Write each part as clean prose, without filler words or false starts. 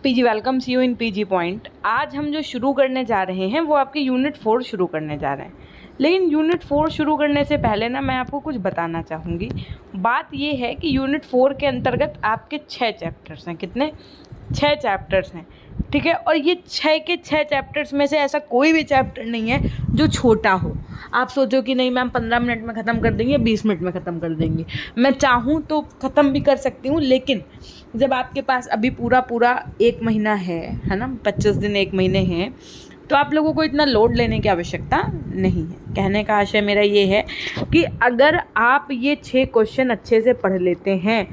PG welcome see you in PG point. आज हम जो शुरू करने जा रहे हैं वो आपके यूनिट 4 शुरू करने जा रहे हैं। लेकिन यूनिट 4 शुरू करने से पहले ना मैं आपको कुछ बताना चाहूँगी। बात ये है कि यूनिट 4 के अंतर्गत आपके 6 चैप्टर्स हैं। कितने? 6 चैप्टर्स हैं, ठीक है। और ये 6 के 6 चैप्टर्स में से ऐसा कोई भी चैप्टर नहीं है जो छोटा हो। आप सोचो कि नहीं मैम 15 मिनट में ख़त्म कर देंगे, 20 मिनट में ख़त्म कर देंगे। मैं चाहूँ तो ख़त्म भी कर सकती हूँ, लेकिन जब आपके पास अभी पूरा 1 महीना है ना, 25 दिन 1 महीने हैं, तो आप लोगों को इतना लोड लेने की आवश्यकता नहीं है। कहने का आशय मेरा ये है कि अगर आप ये 6 क्वेश्चन अच्छे से पढ़ लेते हैं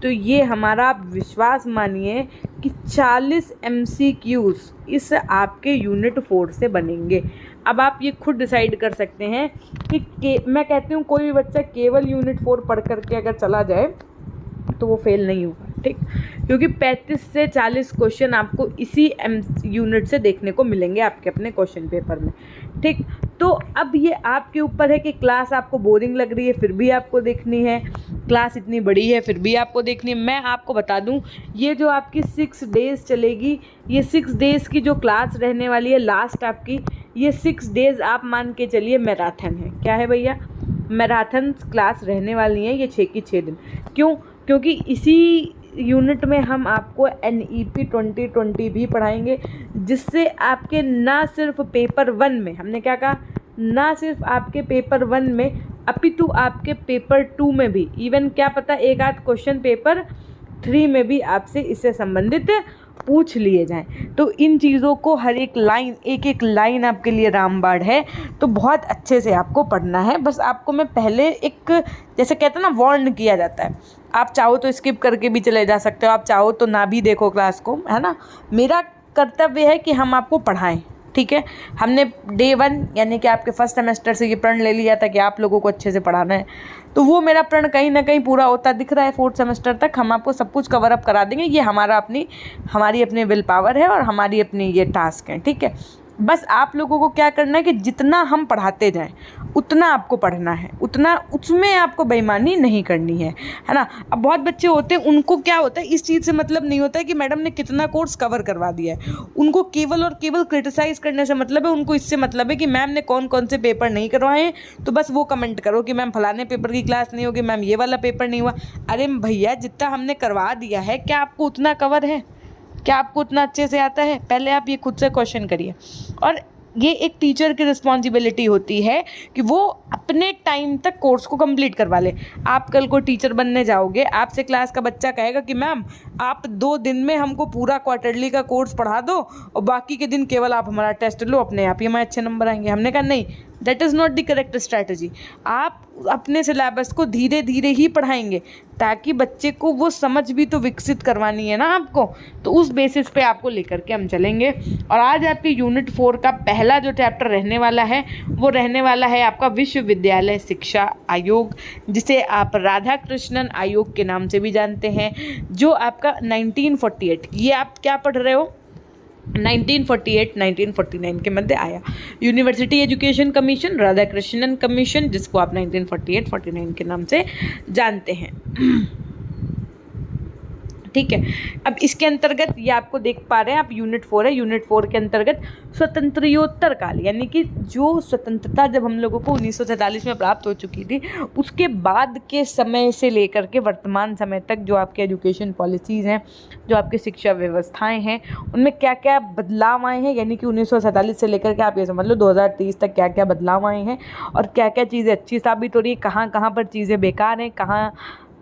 तो ये हमारा आप विश्वास मानिए कि 40 MCQs इस आपके यूनिट 4 से बनेंगे। अब आप ये खुद डिसाइड कर सकते हैं कि मैं कहती हूँ कोई भी बच्चा केवल यूनिट 4 पढ़ करके अगर चला जाए तो वो फेल नहीं होगा, ठीक। क्योंकि 35 से 40 क्वेश्चन आपको इसी यूनिट से देखने को मिलेंगे आपके अपने क्वेश्चन पेपर में, ठीक। तो अब ये आपके ऊपर है कि क्लास आपको बोरिंग लग रही है फिर भी आपको देखनी है, क्लास इतनी बड़ी है फिर भी आपको देखनी है। मैं आपको बता दूं, ये जो आपकी 6 डेज़ चलेगी, ये 6 डेज़ की जो क्लास रहने वाली है लास्ट आपकी, ये 6 डेज़ आप मान के चलिए मैराथन है। क्या है भैया? मैराथन क्लास रहने वाली है ये 6 की 6 दिन। क्यों? क्योंकि इसी यूनिट में हम आपको NEP 2020 भी पढ़ाएंगे, जिससे आपके ना सिर्फ पेपर 1 में, हमने क्या कहा, ना सिर्फ आपके पेपर 1 में अपितु आपके पेपर 2 में भी, इवन क्या पता एक आध क्वेश्चन पेपर 3 में भी आपसे इससे संबंधित पूछ लिए जाएं। तो इन चीज़ों को हर एक लाइन आपके लिए रामबाण है, तो बहुत अच्छे से आपको पढ़ना है। बस आपको मैं पहले एक, जैसे कहते हैं ना, वार्न किया जाता है। आप चाहो तो स्किप करके भी चले जा सकते हो, आप चाहो तो ना भी देखो क्लास को, है ना। मेरा कर्तव्य है कि हम आपको पढ़ाएं, ठीक है। हमने डे 1 यानी कि आपके फर्स्ट सेमेस्टर से ये प्रण ले लिया था कि आप लोगों को अच्छे से पढ़ाना है, तो वो मेरा प्रण कहीं ना कहीं पूरा होता दिख रहा है। 4th सेमेस्टर तक हम आपको सब कुछ कवर अप करा देंगे। ये हमारी अपनी विल पावर है और हमारी अपनी ये टास्क है, ठीक है। बस आप लोगों को क्या करना है कि जितना हम पढ़ाते जाएं उतना आपको पढ़ना है, उतना उसमें आपको बेईमानी नहीं करनी है ना। अब बहुत बच्चे होते हैं, उनको क्या होता है, इस चीज़ से मतलब नहीं होता है कि मैडम ने कितना कोर्स कवर करवा दिया है। उनको केवल और केवल क्रिटिसाइज करने से मतलब है, उनको इससे मतलब है कि मैम ने कौन कौन से पेपर नहीं करवाए हैं, तो बस वो कमेंट करो कि मैम फलाने पेपर की क्लास नहीं होगी, मैम ये वाला पेपर नहीं हुआ। अरे भैया, जितना हमने करवा दिया है क्या आपको उतना कवर है? क्या आपको उतना अच्छे से आता है? पहले आप ये खुद से क्वेश्चन करिए। और ये एक टीचर की रिस्पॉन्सिबिलिटी होती है कि वो अपने टाइम तक कोर्स को कंप्लीट करवा ले। आप कल को टीचर बनने जाओगे, आपसे क्लास का बच्चा कहेगा कि मैम आप 2 दिन में हमको पूरा क्वार्टरली का कोर्स पढ़ा दो और बाकी के दिन केवल आप हमारा टेस्ट लो, अपने आप ही हमारे अच्छे नंबर आएंगे। हमने कहा नहीं, that is not the correct strategy. आप अपने सिलेबस को धीरे धीरे ही पढ़ाएंगे ताकि बच्चे को वो समझ भी तो विकसित करवानी है ना आपको, तो उस बेसिस पे आपको लेकर के हम चलेंगे। और आज आपके यूनिट 4 का पहला जो चैप्टर रहने वाला है वो रहने वाला है आपका विश्वविद्यालय शिक्षा आयोग, जिसे आप राधा कृष्णन आयोग के नाम से भी जानते हैं, जो आपका 1948, ये आप क्या पढ़ रहे हो, 1948-1949 के मध्य आया। University education commission, Radha Krishnan commission, जिसको आप 1948-49 के नाम से जानते हैं, ठीक है। अब इसके अंतर्गत ये आपको देख पा रहे हैं आप, यूनिट 4 है। यूनिट 4 के अंतर्गत स्वतंत्रोत्तर काल, यानी कि जो स्वतंत्रता जब हम लोगों को 1947 में प्राप्त हो चुकी थी, उसके बाद के समय से लेकर के वर्तमान समय तक जो आपके एजुकेशन पॉलिसीज़ हैं, जो आपकी शिक्षा व्यवस्थाएं हैं, उनमें क्या क्या बदलाव आए हैं, यानी कि 1947 से लेकर के आप ये समझ लो 2030 तक क्या क्या बदलाव आए हैं और क्या क्या चीज़ें अच्छी साबित हो रही है, कहाँ कहाँ पर चीज़ें बेकार हैं, कहाँ,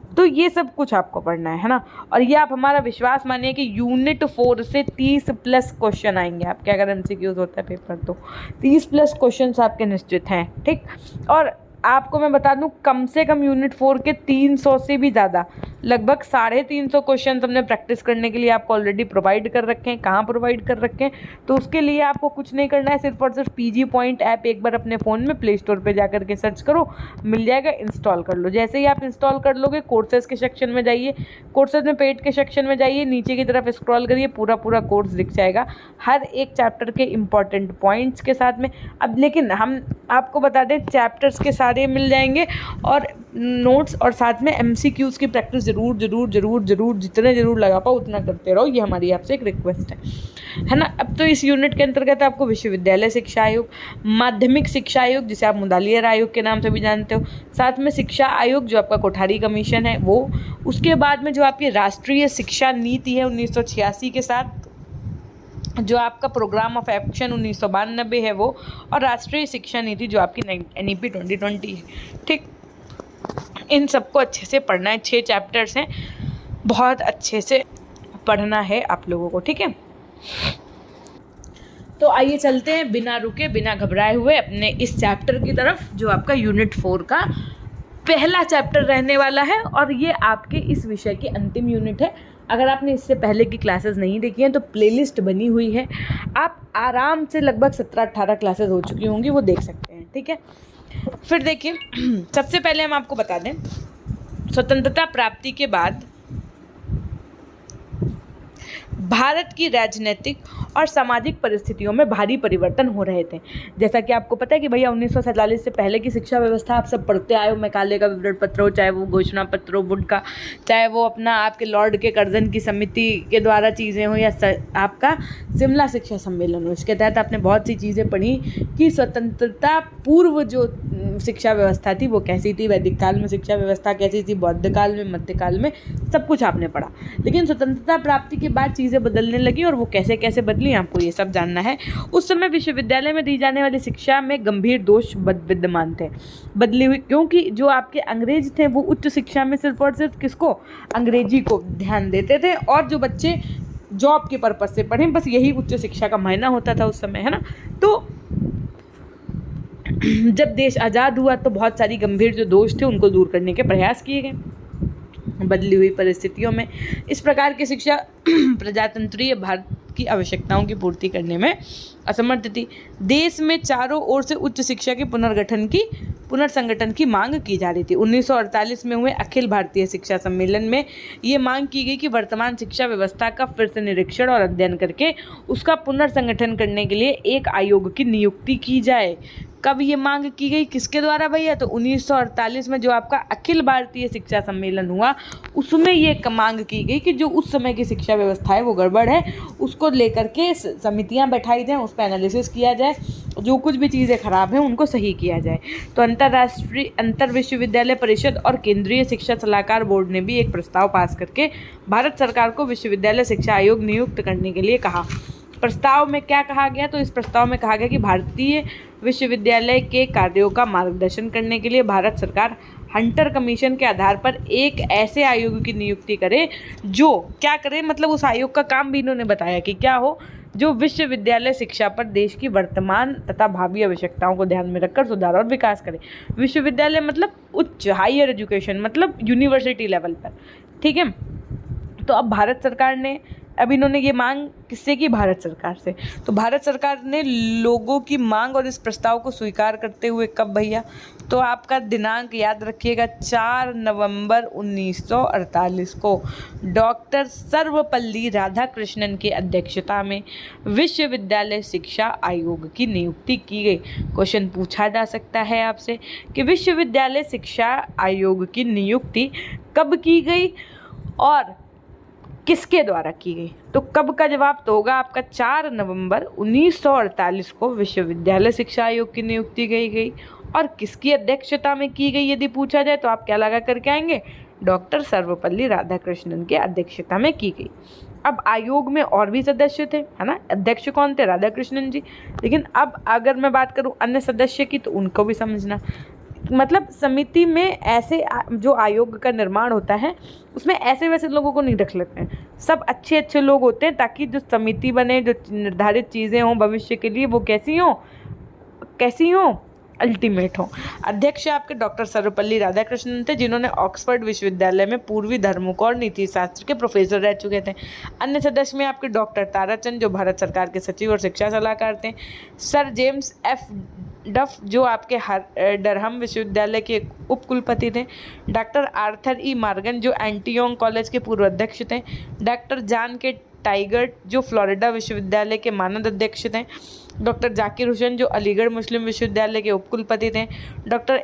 तो ये सब कुछ आपको पढ़ना है ना। और ये आप हमारा विश्वास मानिए कि यूनिट 4 से 30+ क्वेश्चन आएंगे आपके, अगर MCQs होता है पेपर तो 30+ क्वेश्चन आपके निश्चित हैं, ठीक। और आपको मैं बता दूं, कम से कम यूनिट 4 के 300 से भी ज़्यादा, लगभग 350 क्वेश्चन हमने प्रैक्टिस करने के लिए आपको ऑलरेडी प्रोवाइड कर रखे हैं। कहाँ प्रोवाइड कर रखे हैं? तो उसके लिए आपको कुछ नहीं करना है, सिर्फ और सिर्फ पीजी पॉइंट ऐप एक बार अपने फ़ोन में प्ले स्टोर पर जाकर के सर्च करो, मिल जाएगा, इंस्टॉल कर लो। जैसे ही आप इंस्टॉल कर लोगे, कोर्सेज के सेक्शन में जाइए, कोर्सेज में पेड के सेक्शन में जाइए, नीचे की तरफ स्क्रॉल करिए, पूरा कोर्स दिख जाएगा हर एक चैप्टर के इंपॉर्टेंट पॉइंट्स के साथ में। अब लेकिन हम आपको बता दें, चैप्टर्स के साथ सारे मिल जाएंगे, और नोट्स और साथ में MCQs की प्रैक्टिस ज़रूर ज़रूर ज़रूर ज़रूर जितने ज़रूर लगा पाओ उतना करते रहो। ये हमारी आपसे एक रिक्वेस्ट है ना। अब तो इस यूनिट के अंतर्गत आपको विश्वविद्यालय शिक्षा आयोग, माध्यमिक शिक्षा आयोग जिसे आप मुदालियर आयोग के नाम से भी जानते हो, साथ में शिक्षा आयोग जो आपका कोठारी कमीशन है वो, उसके बाद में जो आपकी राष्ट्रीय शिक्षा नीति है 1986 के साथ, जो आपका प्रोग्राम ऑफ एक्शन 1992 है वो, और राष्ट्रीय शिक्षा नीति जो आपकी NEP 2020 है। ठीक, इन सबको अच्छे से पढ़ना है। 6 चैप्टर्स हैं, बहुत अच्छे से पढ़ना है आप लोगों को। ठीक है, तो आइए चलते हैं बिना रुके बिना घबराए हुए अपने इस चैप्टर की तरफ, जो आपका यूनिट 4 का पहला चैप्टर रहने वाला है, और ये आपके इस विषय की अंतिम यूनिट है। अगर आपने इससे पहले की क्लासेस नहीं देखी हैं तो प्लेलिस्ट बनी हुई है, आप आराम से लगभग 17-18 क्लासेस हो चुकी होंगी, वो देख सकते हैं। ठीक है, फिर देखिए, सबसे पहले हम आपको बता दें, स्वतंत्रता प्राप्ति के बाद भारत की राजनीतिक और सामाजिक परिस्थितियों में भारी परिवर्तन हो रहे थे। जैसा कि आपको पता है कि भैया 1947 से पहले की शिक्षा व्यवस्था आप सब पढ़ते आए हो, मैकाले का विवरण पत्र हो, चाहे वो घोषणा पत्र हो वुड का, चाहे वो अपना आपके लॉर्ड के कर्जन की समिति के द्वारा चीज़ें हो, या आपका शिमला शिक्षा सम्मेलन हो। इसके तहत आपने बहुत सी चीज़ें पढ़ी कि स्वतंत्रता पूर्व जो शिक्षा व्यवस्था थी वो कैसी थी, वैदिक काल में शिक्षा व्यवस्था कैसी थी, बौद्ध काल में, मध्यकाल में, सब कुछ आपने पढ़ा। लेकिन स्वतंत्रता प्राप्ति के बाद चीज़ें बदलने लगी, और वो कैसे कैसे बदली आपको ये सब जानना है। उस समय विश्वविद्यालय में दी जाने वाली शिक्षा में गंभीर दोष विद्यमान थे, बदली हुई, क्योंकि जो आपके अंग्रेज थे वो उच्च शिक्षा में सिर्फ और सिर्फ किसको, अंग्रेजी को ध्यान देते थे, और जो बच्चे जॉब के पर्पज से पढ़ें, बस यही उच्च शिक्षा का मायना होता था उस समय, है ना। तो जब देश आज़ाद हुआ तो बहुत सारी गंभीर जो दोष थे उनको दूर करने के प्रयास किए गए। बदली हुई परिस्थितियों में इस प्रकार की शिक्षा प्रजातंत्रीय भारत की आवश्यकताओं की पूर्ति करने में असमर्थ थी। देश में चारों ओर से उच्च शिक्षा के पुनर्संगठन की मांग की जा रही थी। 1948 में हुए अखिल भारतीय शिक्षा सम्मेलन में ये मांग की गई कि वर्तमान शिक्षा व्यवस्था का फिर से निरीक्षण और अध्ययन करके उसका पुनर्संगठन करने के लिए एक आयोग की नियुक्ति की जाए। कब ये मांग की गई, किसके द्वारा भैया, तो 1948 में जो आपका अखिल भारतीय शिक्षा सम्मेलन हुआ उसमें ये मांग की गई कि जो उस समय की शिक्षा व्यवस्था है वो गड़बड़ है, उसको लेकर के समितियां बैठाई जाएं, उस पर एनालिसिस किया जाए, जो कुछ भी चीज़ें खराब हैं उनको सही किया जाए। तो अंतर विश्वविद्यालय परिषद और केंद्रीय शिक्षा सलाहकार बोर्ड ने भी एक प्रस्ताव पास करके भारत सरकार को विश्वविद्यालय शिक्षा आयोग नियुक्त करने के लिए कहा। प्रस्ताव में क्या कहा गया, तो इस प्रस्ताव में कहा गया कि भारतीय विश्वविद्यालय के कार्यों का मार्गदर्शन करने के लिए भारत सरकार हंटर कमीशन के आधार पर एक ऐसे आयोग की नियुक्ति करे जो क्या करे, मतलब उस आयोग का काम भी इन्होंने बताया कि क्या हो, जो विश्वविद्यालय शिक्षा पर देश की वर्तमान तथा भावी आवश्यकताओं को ध्यान में रखकर सुधार और विकास करे। विश्वविद्यालय मतलब उच्च हायर एजुकेशन, मतलब यूनिवर्सिटी लेवल पर। ठीक है, तो अब भारत सरकार ने, अब इन्होंने ये मांग किससे की, भारत सरकार से। तो भारत सरकार ने लोगों की मांग और इस प्रस्ताव को स्वीकार करते हुए कब भैया, तो आपका दिनांक याद रखिएगा 4 नवंबर 1948 को डॉक्टर सर्वपल्ली राधाकृष्णन की अध्यक्षता में विश्वविद्यालय शिक्षा आयोग की नियुक्ति की गई। क्वेश्चन पूछा जा सकता है आपसे कि विश्वविद्यालय शिक्षा आयोग की नियुक्ति कब की गई और किसके द्वारा की गई। तो कब का जवाब तो होगा आपका 4 नवंबर 1948 को विश्वविद्यालय शिक्षा आयोग की नियुक्ति की गई, और किसकी अध्यक्षता में की गई यदि पूछा जाए तो आप क्या लगा करके आएंगे, डॉक्टर सर्वपल्ली राधाकृष्णन की अध्यक्षता में की गई। अब आयोग में और भी सदस्य थे, है ना, अध्यक्ष कौन थे, राधाकृष्णन जी। लेकिन अब अगर मैं बात करूं अन्य सदस्य की तो उनको भी समझना, मतलब समिति में ऐसे जो आयोग का निर्माण होता है उसमें ऐसे वैसे लोगों को नहीं रख लेते हैं, सब अच्छे अच्छे लोग होते हैं, ताकि जो समिति बने, जो निर्धारित चीज़ें हों भविष्य के लिए वो कैसी हों, अल्टीमेट हो। अध्यक्ष आपके डॉक्टर सर्वपल्ली राधाकृष्णन थे, जिन्होंने ऑक्सफोर्ड विश्वविद्यालय में पूर्वी धर्मों और नीति शास्त्र के प्रोफेसर रह चुके थे। अन्य सदस्य में आपके डॉक्टर ताराचंद जो भारत सरकार के सचिव और शिक्षा सलाहकार थे, सर जेम्स एफ डफ जो आपके डरहम विश्वविद्यालय के उप कुलपति थे, डॉक्टर आर्थर ई मार्गन जो एंटियोंग कॉलेज के पूर्व अध्यक्ष थे, डॉक्टर जॉन के टाइगर्ट जो फ्लोरिडा विश्वविद्यालय के मानद अध्यक्ष थे, डॉक्टर जाकिर हुसैन जो अलीगढ़ मुस्लिम विश्वविद्यालय के उपकुलपति थे, डॉक्टर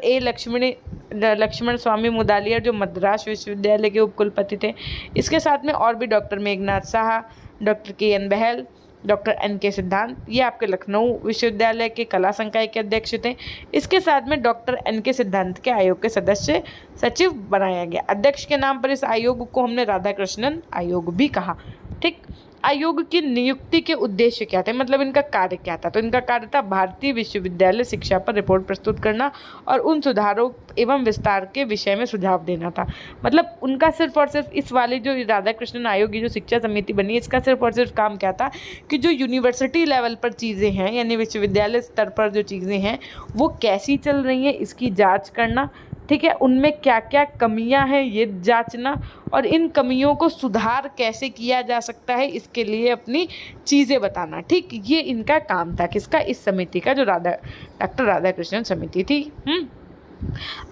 लक्ष्मण स्वामी मुदालियर जो मद्रास विश्वविद्यालय के उपकुलपति थे। इसके साथ में और भी doctor Meghnath Saha, doctor KN बहल, डॉक्टर NK सिद्धांत, ये आपके लखनऊ विश्वविद्यालय के कला संकाय के अध्यक्ष थे। इसके साथ में डॉक्टर NK सिद्धांत के आयोग के सदस्य सचिव बनाया गया। अध्यक्ष के नाम पर इस आयोग को हमने राधाकृष्णन आयोग भी कहा। ठीक, आयोग की नियुक्ति के उद्देश्य क्या थे, मतलब इनका कार्य क्या था? तो इनका कार्य था भारतीय विश्वविद्यालय शिक्षा पर रिपोर्ट प्रस्तुत करना और उन सुधारों एवं विस्तार के विषय में सुझाव देना था। मतलब उनका सिर्फ और सिर्फ इस वाले जो राधाकृष्णन आयोग की जो शिक्षा समिति बनी, इसका सिर्फ और सिर्फ काम क्या था कि जो यूनिवर्सिटी लेवल पर चीज़ें हैं, यानी विश्वविद्यालय स्तर पर जो चीज़ें हैं वो कैसी चल रही हैं इसकी जाँच करना। ठीक है, उनमें क्या क्या कमियां हैं ये जांचना और इन कमियों को सुधार कैसे किया जा सकता है इसके लिए अपनी चीज़ें बताना। ठीक, ये इनका काम था, किसका? इस समिति का, जो डॉक्टर राधाकृष्णन समिति थी।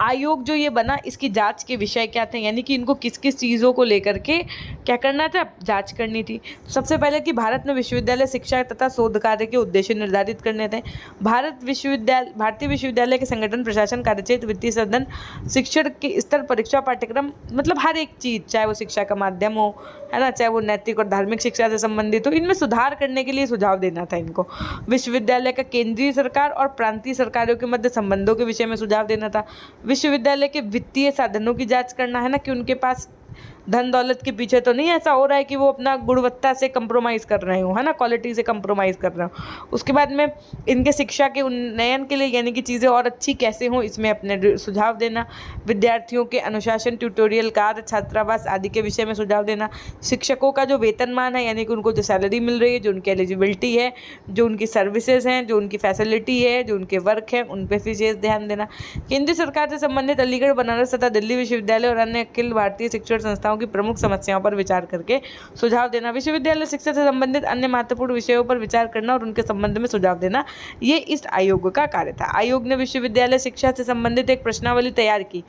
आयोग जो ये बना, इसकी जांच के विषय क्या थे, यानी कि इनको किस किस चीज़ों को लेकर के क्या करना था, जांच करनी थी। सबसे पहले कि भारत में विश्वविद्यालय शिक्षा तथा शोध कार्य के उद्देश्य निर्धारित करने थे। भारतीय विश्वविद्यालय के संगठन, प्रशासन, कार्यक्षेत्र, वित्तीय साधन, शिक्षण के स्तर, परीक्षा, पाठ्यक्रम, मतलब हर एक चीज़, चाहे वो शिक्षा का माध्यम हो, है ना, चाहे वो नैतिक और धार्मिक शिक्षा से संबंधित हो, इनमें सुधार करने के लिए सुझाव देना था इनको। विश्वविद्यालय का केंद्रीय सरकार और प्रांतीय सरकारों के मध्य संबंधों के विषय में सुझाव देना था। विश्वविद्यालय के वित्तीय साधनों की जांच करना, है ना, कि उनके पास धन दौलत के पीछे तो नहीं ऐसा हो रहा है कि वो अपना गुणवत्ता से कंप्रोमाइज़ कर रहे हो, है ना, क्वालिटी से कंप्रोमाइज़ कर रहे हो। उसके बाद में इनके शिक्षा के उन्नयन के लिए, यानी कि चीज़ें और अच्छी कैसे हों, इसमें अपने सुझाव देना। विद्यार्थियों के अनुशासन, ट्यूटोरियल कार्य, छात्रावास आदि के विषय में सुझाव देना। शिक्षकों का जो वेतनमान है, यानी कि उनको जो सैलरी मिल रही है, जो उनकी एलिजिबिलिटी है, जो उनकी सर्विसेज हैं, जो उनकी फैसिलिटी है, जो उनके वर्क हैं, उन पर विशेष ध्यान देना। केंद्रीय सरकार से संबंधित अलीगढ़, बनारस तथा दिल्ली विश्वविद्यालय और अन्य अखिल भारतीय शिक्षण संस्थाओं की प्रमुख समस्याओं पर विचार करके सुझाव देना। विश्वविद्यालय शिक्षा से संबंधित अन्य महत्वपूर्ण विषयों पर विचार करना और उनके संबंध में सुझाव देना, ये इस आयोग का कार्य था। आयोग ने विश्वविद्यालय शिक्षा से संबंधित एक प्रश्नावली तैयार की।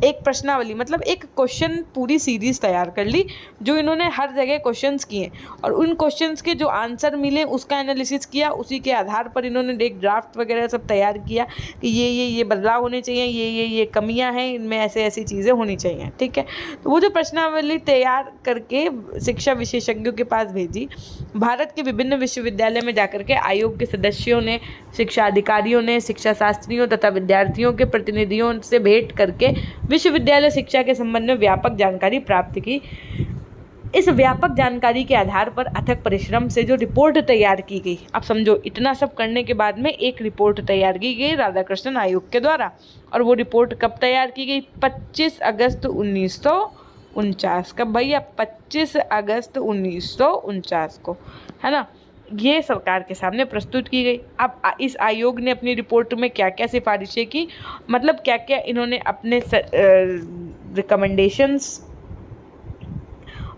एक प्रश्नावली मतलब एक क्वेश्चन पूरी सीरीज तैयार कर ली, जो इन्होंने हर जगह क्वेश्चंस किए और उन क्वेश्चंस के जो आंसर मिले उसका एनालिसिस किया। उसी के आधार पर इन्होंने एक ड्राफ्ट वगैरह सब तैयार किया कि ये बदलाव होने चाहिए, ये कमियां हैं, इनमें ऐसे ऐसी चीज़ें होनी चाहिए। ठीक है, तो वो जो प्रश्नावली तैयार करके शिक्षा विशेषज्ञों के पास भेजी। भारत के विभिन्न विश्वविद्यालय में जाकर के आयोग के सदस्यों ने, शिक्षा अधिकारियों ने, शिक्षा शास्त्रियों तथा विद्यार्थियों के प्रतिनिधियों से भेंट करके विश्वविद्यालय शिक्षा के संबंध में व्यापक जानकारी प्राप्त की। इस व्यापक जानकारी के आधार पर अथक परिश्रम से जो रिपोर्ट तैयार की गई, अब समझो इतना सब करने के बाद में एक रिपोर्ट तैयार की गई राधाकृष्णन आयोग के द्वारा। और वो रिपोर्ट कब तैयार की गई? 25 अगस्त 1949। कब भैया? 25 अगस्त 1949 को, है ना। ये सरकार के सामने प्रस्तुत की गई। अब इस आयोग ने अपनी रिपोर्ट में क्या क्या सिफारिशें की, मतलब क्या क्या इन्होंने अपने रिकमेंडेशंस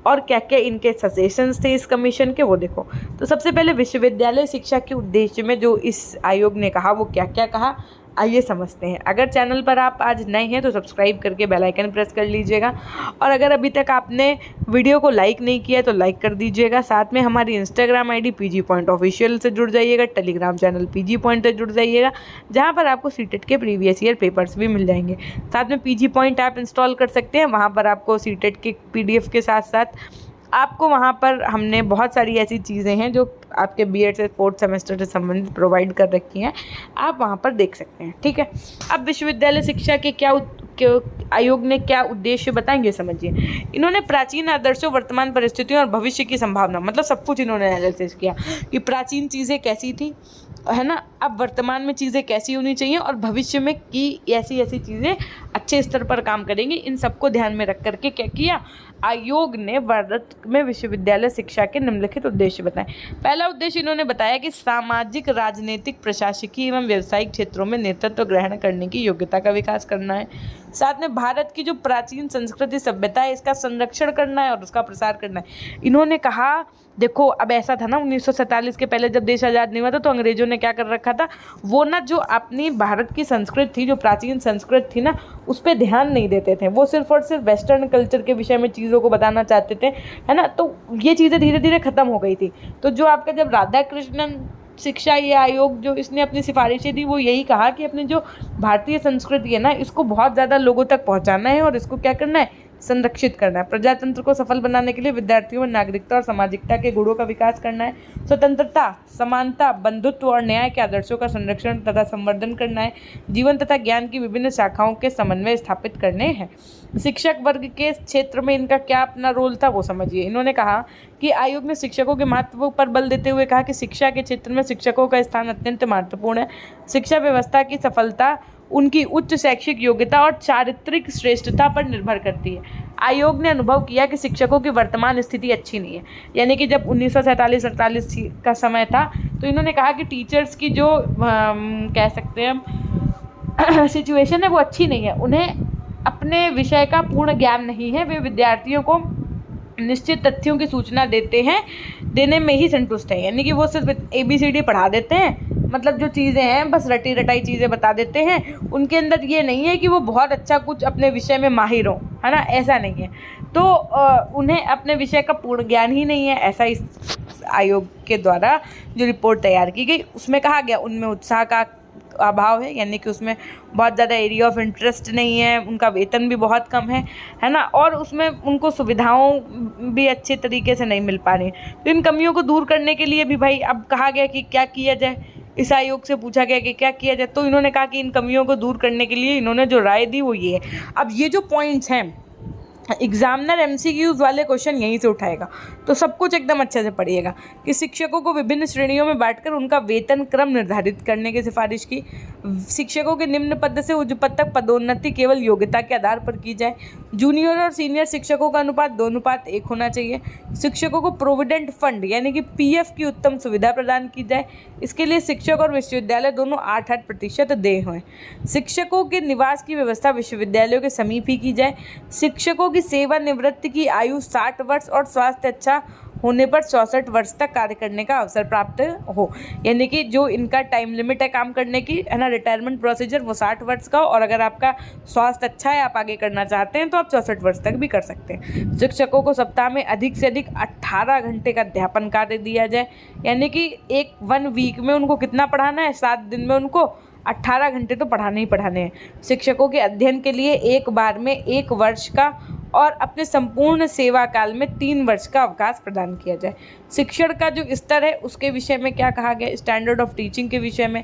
और क्या क्या इनके सजेशंस थे इस कमीशन के, वो देखो। तो सबसे पहले विश्वविद्यालय शिक्षा के उद्देश्य में जो इस आयोग ने कहा, वो क्या क्या कहा, आइए समझते हैं। अगर चैनल पर आप आज नए हैं तो सब्सक्राइब करके बेल आइकन प्रेस कर लीजिएगा, और अगर अभी तक आपने वीडियो को लाइक नहीं किया तो लाइक कर दीजिएगा। साथ में हमारी Instagram ID PG Point official से जुड़ जाइएगा, टेलीग्राम चैनल PG Point से जुड़ जाइएगा, जहां पर आपको सीटेट के प्रीवियस ईयर पेपर्स भी मिल जाएंगे। साथ में PG Point ऐप इंस्टॉल कर सकते हैं, वहाँ पर आपको सीटेट के PDF के साथ साथ आपको वहाँ पर हमने बहुत सारी ऐसी चीज़ें हैं जो आपके BEd से 4th सेमेस्टर से संबंधित प्रोवाइड कर रखी हैं, आप वहाँ पर देख सकते हैं। ठीक है, अब विश्वविद्यालय शिक्षा के आयोग ने क्या उद्देश्य बताएंगे, समझिए। इन्होंने प्राचीन आदर्शों, वर्तमान परिस्थितियों और भविष्य की संभावना, मतलब सब कुछ इन्होंने एनालिसिस किया कि प्राचीन चीज़ें कैसी थी, है ना, अब वर्तमान में चीज़ें कैसी होनी चाहिए और भविष्य में की ऐसी ऐसी चीज़ें अच्छे स्तर पर काम करेंगी। इन सबको ध्यान में रख करके क्या किया, आयोग ने भारत में विश्वविद्यालय शिक्षा के निम्नलिखित उद्देश्य बताए। पहला उद्देश्य इन्होंने बताया कि सामाजिक, राजनीतिक, प्रशासकीय एवं व्यावसायिक क्षेत्रों में नेतृत्व ग्रहण करने की योग्यता का विकास करना है। साथ में भारत की जो प्राचीन संस्कृति, सभ्यता है, इसका संरक्षण करना है और उसका प्रसार करना है। इन्होंने कहा, देखो अब ऐसा था ना, 1947 के पहले जब देश आज़ाद नहीं हुआ था तो अंग्रेजों ने क्या कर रखा था, वो ना जो अपनी भारत की संस्कृति थी, जो प्राचीन संस्कृति थी ना, उस पर ध्यान नहीं देते थे। वो सिर्फ और सिर्फ वेस्टर्न कल्चर के विषय में चीज़ चीज़ों को बताना चाहते थे, है ना। तो ये चीज़ें धीरे धीरे ख़त्म हो गई थी। तो जो आपका जब राधा कृष्णन शिक्षा ये आयोग जो इसने अपनी सिफारिशें दी, वो यही कहा कि अपनी जो भारतीय संस्कृति है ना, इसको बहुत ज़्यादा लोगों तक पहुंचाना है और इसको क्या करना है, संरक्षित करना है। प्रजातंत्र को सफल बनाने के लिए विद्यार्थियों में नागरिकता और सामाजिकता के गुणों का विकास करना है। स्वतंत्रता, समानता, बंधुत्व और न्याय के आदर्शों का संरक्षण तथा संवर्धन करना है। जीवन तथा ज्ञान की विभिन्न शाखाओं के समन्वय स्थापित करने हैं। शिक्षक वर्ग के क्षेत्र में इनका क्या अपना रोल था वो समझिए। इन्होंने कहा कि आयोग ने शिक्षकों के महत्व पर बल देते हुए कहा कि शिक्षा के क्षेत्र में शिक्षकों का स्थान अत्यंत महत्वपूर्ण है। शिक्षा व्यवस्था की सफलता उनकी उच्च शैक्षिक योग्यता और चारित्रिक श्रेष्ठता पर निर्भर करती है। आयोग ने अनुभव किया कि शिक्षकों की वर्तमान स्थिति अच्छी नहीं है, यानी कि जब 1947-48 का समय था तो इन्होंने कहा कि टीचर्स की जो कह सकते हैं हम सिचुएशन है वो अच्छी नहीं है। उन्हें अपने विषय का पूर्ण ज्ञान नहीं है। वे विद्यार्थियों को निश्चित तथ्यों की सूचना देने में ही संतुष्ट है, यानी कि वो सिर्फ ABCD पढ़ा देते हैं, मतलब जो चीज़ें हैं बस रटी रटाई चीज़ें बता देते हैं। उनके अंदर ये नहीं है कि वो बहुत अच्छा कुछ अपने विषय में माहिर हो, है ना, ऐसा नहीं है। तो उन्हें अपने विषय का पूर्ण ज्ञान ही नहीं है, ऐसा इस आयोग के द्वारा जो रिपोर्ट तैयार की गई उसमें कहा गया। उनमें उत्साह का अभाव है, यानी कि उसमें बहुत ज़्यादा एरिया ऑफ इंटरेस्ट नहीं है, उनका वेतन भी बहुत कम है ना, और उसमें उनको सुविधाओं भी अच्छे तरीके से नहीं मिल पा रही। तो इन कमियों को दूर करने के लिए भी भाई अब कहा गया कि क्या किया जाए। इस आयोग से पूछा गया कि क्या किया जाए, तो इन्होंने कहा कि इन कमियों को दूर करने के लिए इन्होंने जो राय दी वो ये है। अब ये जो पॉइंट्स हैं, एग्जामिनर MCQs वाले क्वेश्चन यहीं से उठाएगा, तो सब कुछ एकदम अच्छे से पढ़िएगा कि शिक्षकों को विभिन्न श्रेणियों में बांटकर उनका वेतन क्रम निर्धारित करने की सिफारिश की। शिक्षकों के निम्न पद से उच्च पद तक पदोन्नति केवल योग्यता के आधार पर की जाए। जूनियर और सीनियर शिक्षकों का अनुपात 2:1 होना चाहिए। शिक्षकों को प्रोविडेंट फंड यानी कि PF की उत्तम सुविधा प्रदान की जाए। इसके लिए शिक्षक और विश्वविद्यालय दोनों 8% देय हों। शिक्षकों के निवास की व्यवस्था विश्वविद्यालयों के समीप ही की जाए। शिक्षकों की सेवानिवृत्ति की आयु 60 वर्ष और स्वास्थ्य अच्छा होने पर 64 वर्ष तक कार्य करने का अवसर प्राप्त हो, यानी कि जो इनका टाइम लिमिट है काम करने की, है ना, रिटायरमेंट प्रोसीजर वो 60 वर्ष का हो, और अगर आपका स्वास्थ्य अच्छा है, आप आगे करना चाहते हैं तो आप 64 वर्ष तक भी कर सकते हैं। शिक्षकों को सप्ताह में अधिक से अधिक 18 घंटे का अध्यापन कार्य दिया जाए, यानी कि 1 वीक में उनको कितना पढ़ाना है, 7 दिन में उनको 18 घंटे तो पढ़ाने ही पढ़ाने हैं। शिक्षकों के अध्ययन के लिए एक बार में 1 वर्ष का और अपने संपूर्ण सेवा काल में 3 वर्ष का अवकाश प्रदान किया जाए। शिक्षण का जो स्तर है उसके विषय में क्या कहा गया, स्टैंडर्ड ऑफ टीचिंग के विषय में,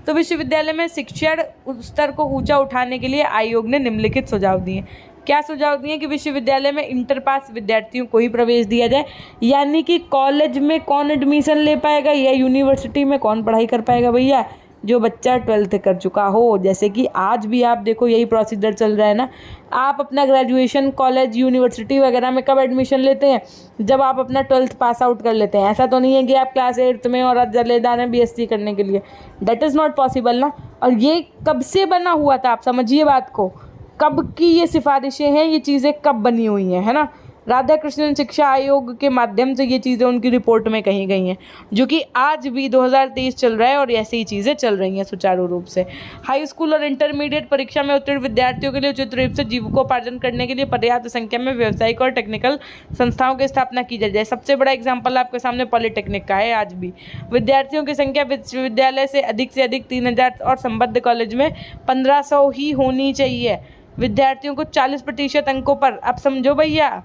तो विश्वविद्यालय में शिक्षण स्तर को ऊंचा उठाने के लिए आयोग ने निम्नलिखित सुझाव दिए। क्या सुझाव दिए कि विश्वविद्यालय में इंटर पास विद्यार्थियों को ही प्रवेश दिया जाए, यानी कि कॉलेज में कौन एडमिशन ले पाएगा या यूनिवर्सिटी में कौन पढ़ाई कर पाएगा भैया, जो बच्चा 12th कर चुका हो। जैसे कि आज भी आप देखो यही प्रोसीजर चल रहा है ना, आप अपना ग्रेजुएशन कॉलेज यूनिवर्सिटी वगैरह में कब एडमिशन लेते हैं, जब आप अपना 12th पास आउट कर लेते हैं। ऐसा तो नहीं है कि आप क्लास 8th में और आज चले जा रहे हैं BSc करने के लिए, दैट इज़ नॉट पॉसिबल ना। और ये कब से बना हुआ था, आप समझिए बात को, कब की ये सिफारिशें हैं, ये चीज़ें कब बनी हुई हैं, है ना। राधा कृष्णन शिक्षा आयोग के माध्यम से ये चीज़ें उनकी रिपोर्ट में कही गई हैं, जो कि आज भी 2023 चल रहा है और ऐसी ही चीज़ें चल रही हैं सुचारू रूप से। हाई स्कूल और इंटरमीडिएट परीक्षा में उत्तीर्ण विद्यार्थियों के लिए उचित रूप से जीविकोपार्जन करने के लिए पर्याप्त संख्या में व्यावसायिक और टेक्निकल संस्थाओं की स्थापना की जाए। सबसे बड़ा एग्जाम्पल आपके सामने पॉलिटेक्निक का है। आज भी विद्यार्थियों की संख्या विश्वविद्यालय से अधिक 3000 और संबद्ध कॉलेज में 1500 ही होनी चाहिए। विद्यार्थियों को 40% अंकों पर, अब समझो भैया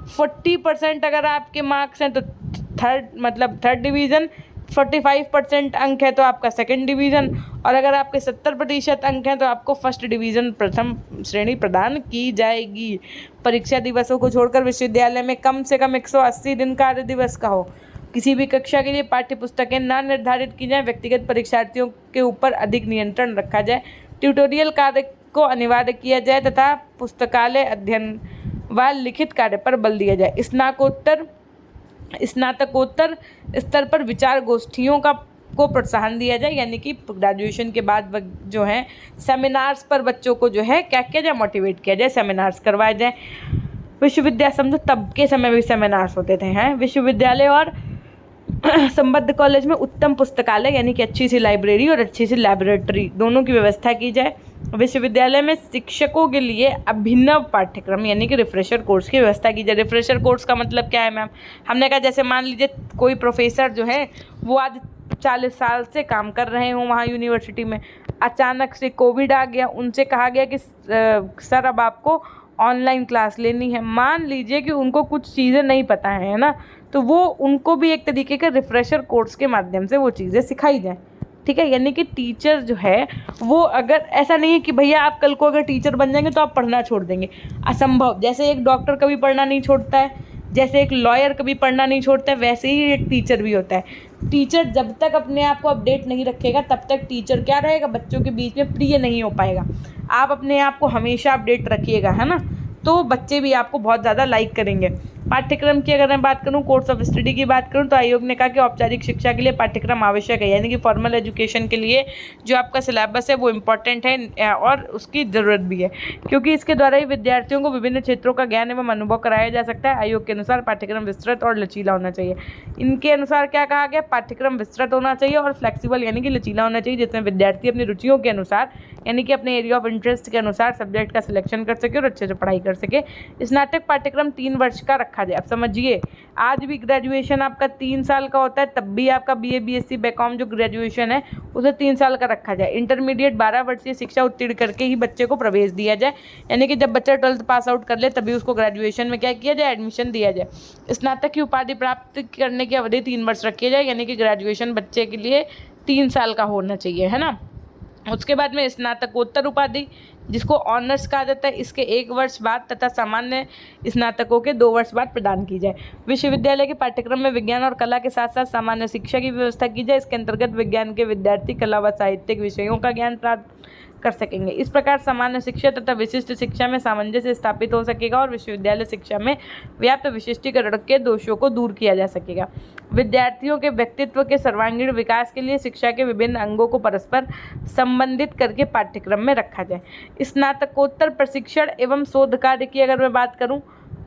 40% अगर आपके मार्क्स हैं तो थर्ड डिवीज़न, 45% अंक है तो आपका सेकंड डिवीज़न, और अगर आपके 70% अंक हैं तो आपको फर्स्ट डिवीज़न प्रथम श्रेणी प्रदान की जाएगी। परीक्षा दिवसों को छोड़कर विश्वविद्यालय में कम से कम 180 दिन कार्य दिवस का हो। किसी भी कक्षा के लिए पाठ्य पुस्तकें ना निर्धारित की जाए। व्यक्तिगत परीक्षार्थियों के ऊपर अधिक नियंत्रण रखा जाए। ट्यूटोरियल कार्य को अनिवार्य किया जाए तथा पुस्तकालय अध्ययन व लिखित कार्य पर बल दिया जाए। स्नातकोत्तर स्तर पर विचार गोष्ठियों को प्रोत्साहन दिया जाए, यानी कि ग्रेजुएशन के बाद जो है सेमिनार्स पर बच्चों को जो है क्या किया जाए, मोटिवेट किया जाए, सेमिनार्स करवाए जाए। विश्वविद्यालय, समझो तब के समय भी सेमिनार्स होते थे, हैं। विश्वविद्यालय और संबद्ध कॉलेज में उत्तम पुस्तकालय यानी कि अच्छी सी लाइब्रेरी और अच्छी सी लैबोरेटरी दोनों की व्यवस्था की जाए। विश्वविद्यालय में शिक्षकों के लिए अभिनव पाठ्यक्रम यानी कि रिफ्रेशर कोर्स की व्यवस्था की जाए। रिफ्रेशर कोर्स का मतलब क्या है मैम? हमने कहा जैसे मान लीजिए कोई प्रोफेसर जो है वो आज 40 साल से काम कर रहे हों वहाँ यूनिवर्सिटी में, अचानक से कोविड आ गया, उनसे कहा गया कि सर अब आपको ऑनलाइन क्लास लेनी है। मान लीजिए कि उनको कुछ चीज़ें नहीं पता है ना, तो वो उनको भी एक तरीके के रिफ्रेशर कोर्स के माध्यम से वो चीज़ें सिखाई जाएँ। ठीक है, यानी कि टीचर जो है वो, अगर ऐसा नहीं है कि भैया आप कल को अगर टीचर बन जाएंगे तो आप पढ़ना छोड़ देंगे, असंभव। जैसे एक डॉक्टर कभी पढ़ना नहीं छोड़ता है, जैसे एक लॉयर कभी पढ़ना नहीं छोड़ता है, वैसे ही एक टीचर भी होता है। टीचर जब तक अपने आप को अपडेट नहीं रखेगा तब तक टीचर क्या रहेगा, बच्चों के बीच में प्रिय नहीं हो पाएगा। आप अपने आप को हमेशा अपडेट रखिएगा, है ना, तो बच्चे भी आपको बहुत ज़्यादा लाइक करेंगे। पाठ्यक्रम की अगर मैं बात करूं, कोर्स ऑफ स्टडी की बात करूं, तो आयोग ने कहा कि औपचारिक शिक्षा के लिए पाठ्यक्रम आवश्यक है, यानी कि फॉर्मल एजुकेशन के लिए जो आपका सिलेबस है वो इम्पॉर्टेंट है और उसकी ज़रूरत भी है, क्योंकि इसके द्वारा ही विद्यार्थियों को विभिन्न क्षेत्रों का ज्ञान एवं अनुभव कराया जा सकता है। आयोग के अनुसार पाठ्यक्रम विस्तृत और लचीला होना चाहिए। इनके अनुसार क्या कहा गया, पाठ्यक्रम विस्तृत होना चाहिए और फ्लेक्सिबल यानी कि लचीला होना चाहिए, जिसमें विद्यार्थी अपनी रुचियों के अनुसार यानी कि अपने एरिया ऑफ इंटरेस्ट के अनुसार सब्जेक्ट का सिलेक्शन कर सके और अच्छे से पढ़ाई कर सके। स्नातक पाठ्यक्रम 3 वर्ष का रखा जाए। अब समझिए, आज भी ग्रेजुएशन आपका 3 साल का होता है, तब भी आपका बीए बीएससी बीकॉम जो ग्रेजुएशन है उसे 3 साल का रखा जाए। इंटरमीडिएट 12 वर्षीय शिक्षा उत्तीर्ण करके ही बच्चे को प्रवेश दिया जाए, यानी कि जब बच्चा 12th पास आउट कर ले तभी उसको ग्रेजुएशन में क्या किया जाए, एडमिशन दिया जाए। स्नातक की उपाधि प्राप्त करने की अवधि 3 वर्ष रखी जाए, यानी कि ग्रेजुएशन बच्चे के लिए 3 साल का होना चाहिए, है ना। उसके बाद में स्नातकोत्तर उपाधि जिसको ऑनर्स कहा जाता है, इसके 1 वर्ष बाद तथा सामान्य स्नातकों के 2 वर्ष बाद प्रदान की जाए। विश्वविद्यालय के पाठ्यक्रम में विज्ञान और कला के साथ साथ सामान्य शिक्षा की व्यवस्था की जाए। इसके अंतर्गत विज्ञान के विद्यार्थी कला व साहित्यिक विषयों का ज्ञान प्राप्त कर सकेंगे। इस प्रकार सामान्य शिक्षा तथा विशिष्ट शिक्षा में सामंजस्य स्थापित हो सकेगा और विश्वविद्यालय शिक्षा में व्याप्त विशिष्टीकरण के दोषों को दूर किया जा सकेगा। विद्यार्थियों के व्यक्तित्व के सर्वांगीण विकास के लिए शिक्षा के विभिन्न अंगों को परस्पर संबंधित करके पाठ्यक्रम में रखा जाए। स्नातकोत्तर प्रशिक्षण एवं शोध कार्य की अगर मैं बात करूं,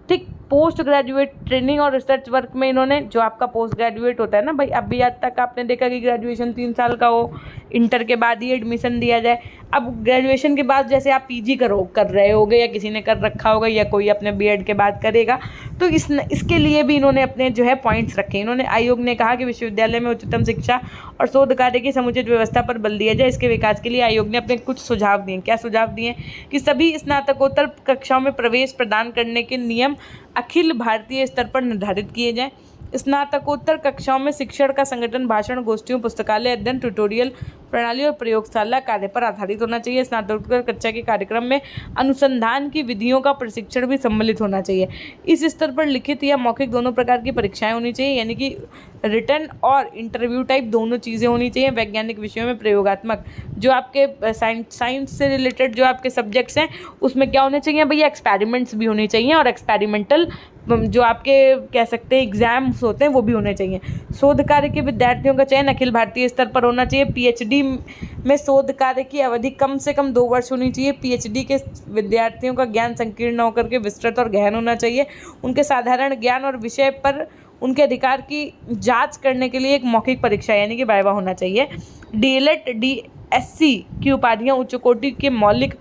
ठीक, पोस्ट ग्रेजुएट ट्रेनिंग और रिसर्च वर्क में इन्होंने जो आपका पोस्ट ग्रेजुएट होता है ना भाई, अभी आज तक आपने देखा कि ग्रेजुएशन 3 साल का हो, इंटर के बाद ही एडमिशन दिया जाए। अब ग्रेजुएशन के बाद जैसे आप पीजी कर रहे होगे या किसी ने कर रखा होगा या कोई अपने बीएड के बाद करेगा, तो इसके लिए भी इन्होंने अपने जो है पॉइंट्स रखे। इन्होंने, आयोग ने कहा कि विश्वविद्यालय में उच्चतम शिक्षा और शोध कार्य की समुचित व्यवस्था पर बल दिया जाए। इसके विकास के लिए आयोग ने अपने कुछ सुझाव दिए। क्या सुझाव दिए? कि सभी स्नातकोत्तर कक्षाओं में प्रवेश प्रदान करने के नियम अखिल भारतीय स्तर पर निर्धारित किए जाएं। स्नातकोत्तर कक्षाओं में शिक्षण का संगठन भाषण, गोष्ठियों, पुस्तकालय अध्ययन, ट्यूटोरियल प्रणाली और प्रयोगशाला कार्य पर आधारित होना चाहिए। स्नातकोत्तर कक्षा के कार्यक्रम में अनुसंधान की विधियों का प्रशिक्षण भी सम्मिलित होना चाहिए। इस स्तर पर लिखित या मौखिक दोनों प्रकार की परीक्षाएं होनी चाहिए, यानी कि रिटन और इंटरव्यू टाइप दोनों चीज़ें होनी चाहिए। वैज्ञानिक विषयों में प्रयोगात्मक, जो आपके साइंस से रिलेटेड जो आपके सब्जेक्ट्स हैं उसमें क्या होने चाहिए भैया, एक्सपेरिमेंट्स भी होने चाहिए और एक्सपेरिमेंटल जो आपके कह सकते हैं एग्जाम्स होते हैं वो भी होने चाहिए। शोध कार्य के विद्यार्थियों का चयन अखिल भारतीय स्तर पर होना चाहिए। पीएचडी में शोध कार्य की अवधि कम से कम 2 वर्ष होनी चाहिए। पीएचडी के विद्यार्थियों का ज्ञान संकीर्ण न होकर के विस्तृत और गहन होना चाहिए। उनके साधारण ज्ञान और विषय पर उनके अधिकार की जांच करने के लिए एक मौखिक परीक्षा यानी कि वाइवा होना चाहिए। डीएलएड डीएससी की उपाधियां उच्च कोटि के मौलिक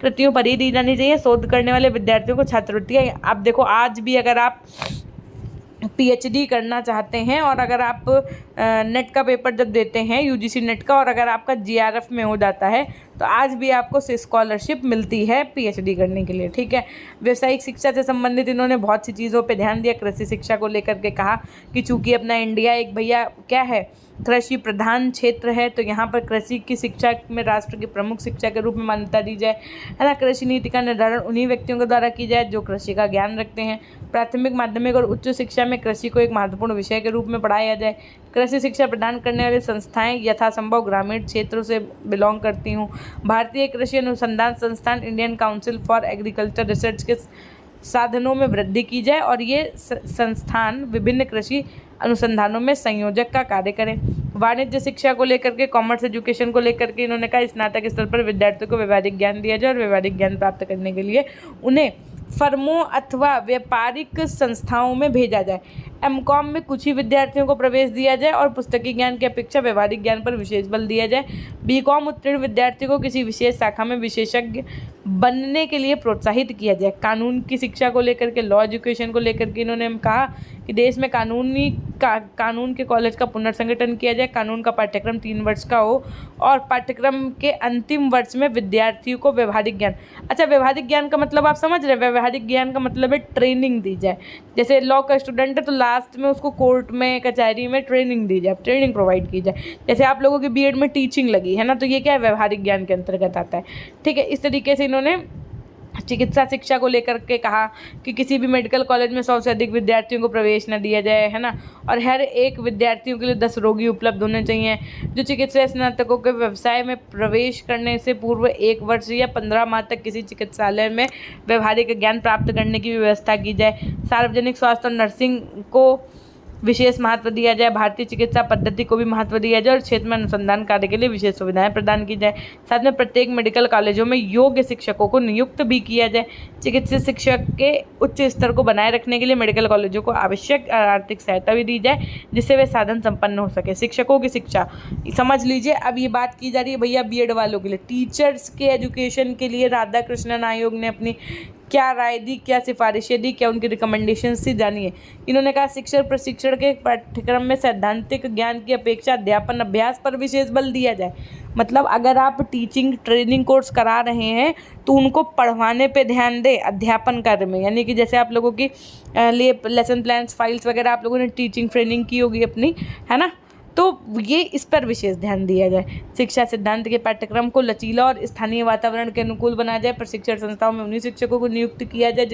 कृतियों पर ही दी जानी चाहिए। शोध करने वाले विद्यार्थियों को छात्रवृत्तियाँ, आप देखो आज भी अगर आप पीएचडी करना चाहते हैं और अगर आप नेट का पेपर जब देते हैं यूजीसी नेट का, और अगर आपका जीआरएफ में हो जाता है तो आज भी आपको स्कॉलरशिप मिलती है पीएचडी करने के लिए, ठीक है। व्यावसायिक शिक्षा से संबंधित इन्होंने बहुत सी चीज़ों पे ध्यान दिया। कृषि शिक्षा को लेकर के कहा कि चूंकि अपना इंडिया एक भैया क्या है, कृषि प्रधान क्षेत्र है, तो यहाँ पर कृषि की शिक्षा में राष्ट्र की प्रमुख शिक्षा के रूप में मान्यता दी जाए, है ना। कृषि नीति का निर्धारण उन्हीं व्यक्तियों के द्वारा की जाए जो कृषि का ज्ञान रखते हैं। प्राथमिक, माध्यमिक और उच्च शिक्षा में कृषि को एक महत्वपूर्ण विषय के रूप में पढ़ाया जाए। कृषि शिक्षा प्रदान करने वाली संस्थाएं यथासंभव ग्रामीण क्षेत्रों से बिलोंग करती हूँ। भारतीय कृषि अनुसंधान संस्थान, Indian council for agriculture research के साधनों में वृद्धि की जाए और ये संस्थान विभिन्न कृषि अनुसंधानों में संयोजक का कार्य करें। वाणिज्य शिक्षा को लेकर के, कॉमर्स एजुकेशन को लेकर के इन्होंने कहा स्नातक स्तर पर विद्यार्थियों को व्यावहारिक ज्ञान दिया जाए और व्यावहारिक ज्ञान प्राप्त करने के लिए उन्हें फर्मों अथवा व्यापारिक संस्थाओं में भेजा जाए। एमकॉम में कुछ ही विद्यार्थियों को प्रवेश दिया जाए और पुस्तकीय ज्ञान की अपेक्षा व्यवहारिक ज्ञान पर विशेष बल दिया जाए। बीकॉम उत्तीर्ण विद्यार्थियों को किसी विशेष शाखा में विशेषज्ञ बनने के लिए प्रोत्साहित किया जाए। कानून की शिक्षा को लेकर के, लॉ एजुकेशन को लेकर के इन्होंने कहा कि देश में कानून के कॉलेज का पुनर्संगठन किया जाए। कानून का पाठ्यक्रम 3 वर्ष का हो और पाठ्यक्रम के अंतिम वर्ष में विद्यार्थियों को व्यवहारिक ज्ञान, अच्छा व्यवहारिक ज्ञान का मतलब आप समझ रहे हैं, व्यवहारिक ज्ञान का मतलब है ट्रेनिंग दी जाए। जैसे लॉ का स्टूडेंट है तो लास्ट में उसको कोर्ट में, कचहरी में ट्रेनिंग दी जाए, ट्रेनिंग प्रोवाइड की जाए। जैसे आप लोगों की बीएड में टीचिंग लगी है ना, तो ये क्या है, व्यवहारिक ज्ञान के अंतर्गत आता है। ठीक है, इस तरीके से इन्होंने चिकित्सा शिक्षा को लेकर के कहा कि किसी भी मेडिकल कॉलेज में 100 से अधिक विद्यार्थियों को प्रवेश न दिया जाए, है ना, और हर एक विद्यार्थियों के लिए 10 रोगी उपलब्ध होने चाहिए। जो चिकित्सा स्नातकों के व्यवसाय में प्रवेश करने से पूर्व 1 वर्ष या 15 माह तक किसी चिकित्सालय में व्यवहारिक ज्ञान प्राप्त करने की व्यवस्था की जाए। सार्वजनिक स्वास्थ्य और नर्सिंग को विशेष महत्व दिया जाए। भारतीय चिकित्सा पद्धति को भी महत्व दिया जाए और क्षेत्र में अनुसंधान कार्य के लिए विशेष सुविधाएं प्रदान की जाए। साथ में प्रत्येक मेडिकल कॉलेजों में योग्य शिक्षकों को नियुक्त भी किया जाए। चिकित्सा शिक्षक के उच्च स्तर को बनाए रखने के लिए मेडिकल कॉलेजों को आवश्यक आर्थिक सहायता भी दी जाए, जिससे वे साधन संपन्न हो सके। शिक्षकों की शिक्षा समझ लीजिए, अब ये बात की जा रही है भैया बीएड वालों के लिए। टीचर्स के एजुकेशन के लिए राधाकृष्णन आयोग ने अपनी क्या राय दी, क्या सिफारिशें दी, क्या उनकी रिकमेंडेशंस थी, जानिए। इन्होंने कहा शिक्षक प्रशिक्षण के पाठ्यक्रम में सैद्धांतिक ज्ञान की अपेक्षा अध्यापन अभ्यास पर विशेष बल दिया जाए। मतलब अगर आप टीचिंग ट्रेनिंग कोर्स करा रहे हैं तो उनको पढ़वाने पे ध्यान दें अध्यापन कार्य में, यानी कि जैसे आप लोगों की लिए लेसन प्लान्स, फाइल्स वगैरह आप लोगों ने टीचिंग ट्रेनिंग की होगी अपनी, है ना, तो ये इस पर विशेष ध्यान दिया जाए। शिक्षा सिद्धांत के पाठ्यक्रम को लचीला और स्थानीय वातावरण के अनुकूल बनाया जाए। प्रशिक्षण संस्थाओं में उन्हीं शिक्षकों को नियुक्त किया जाए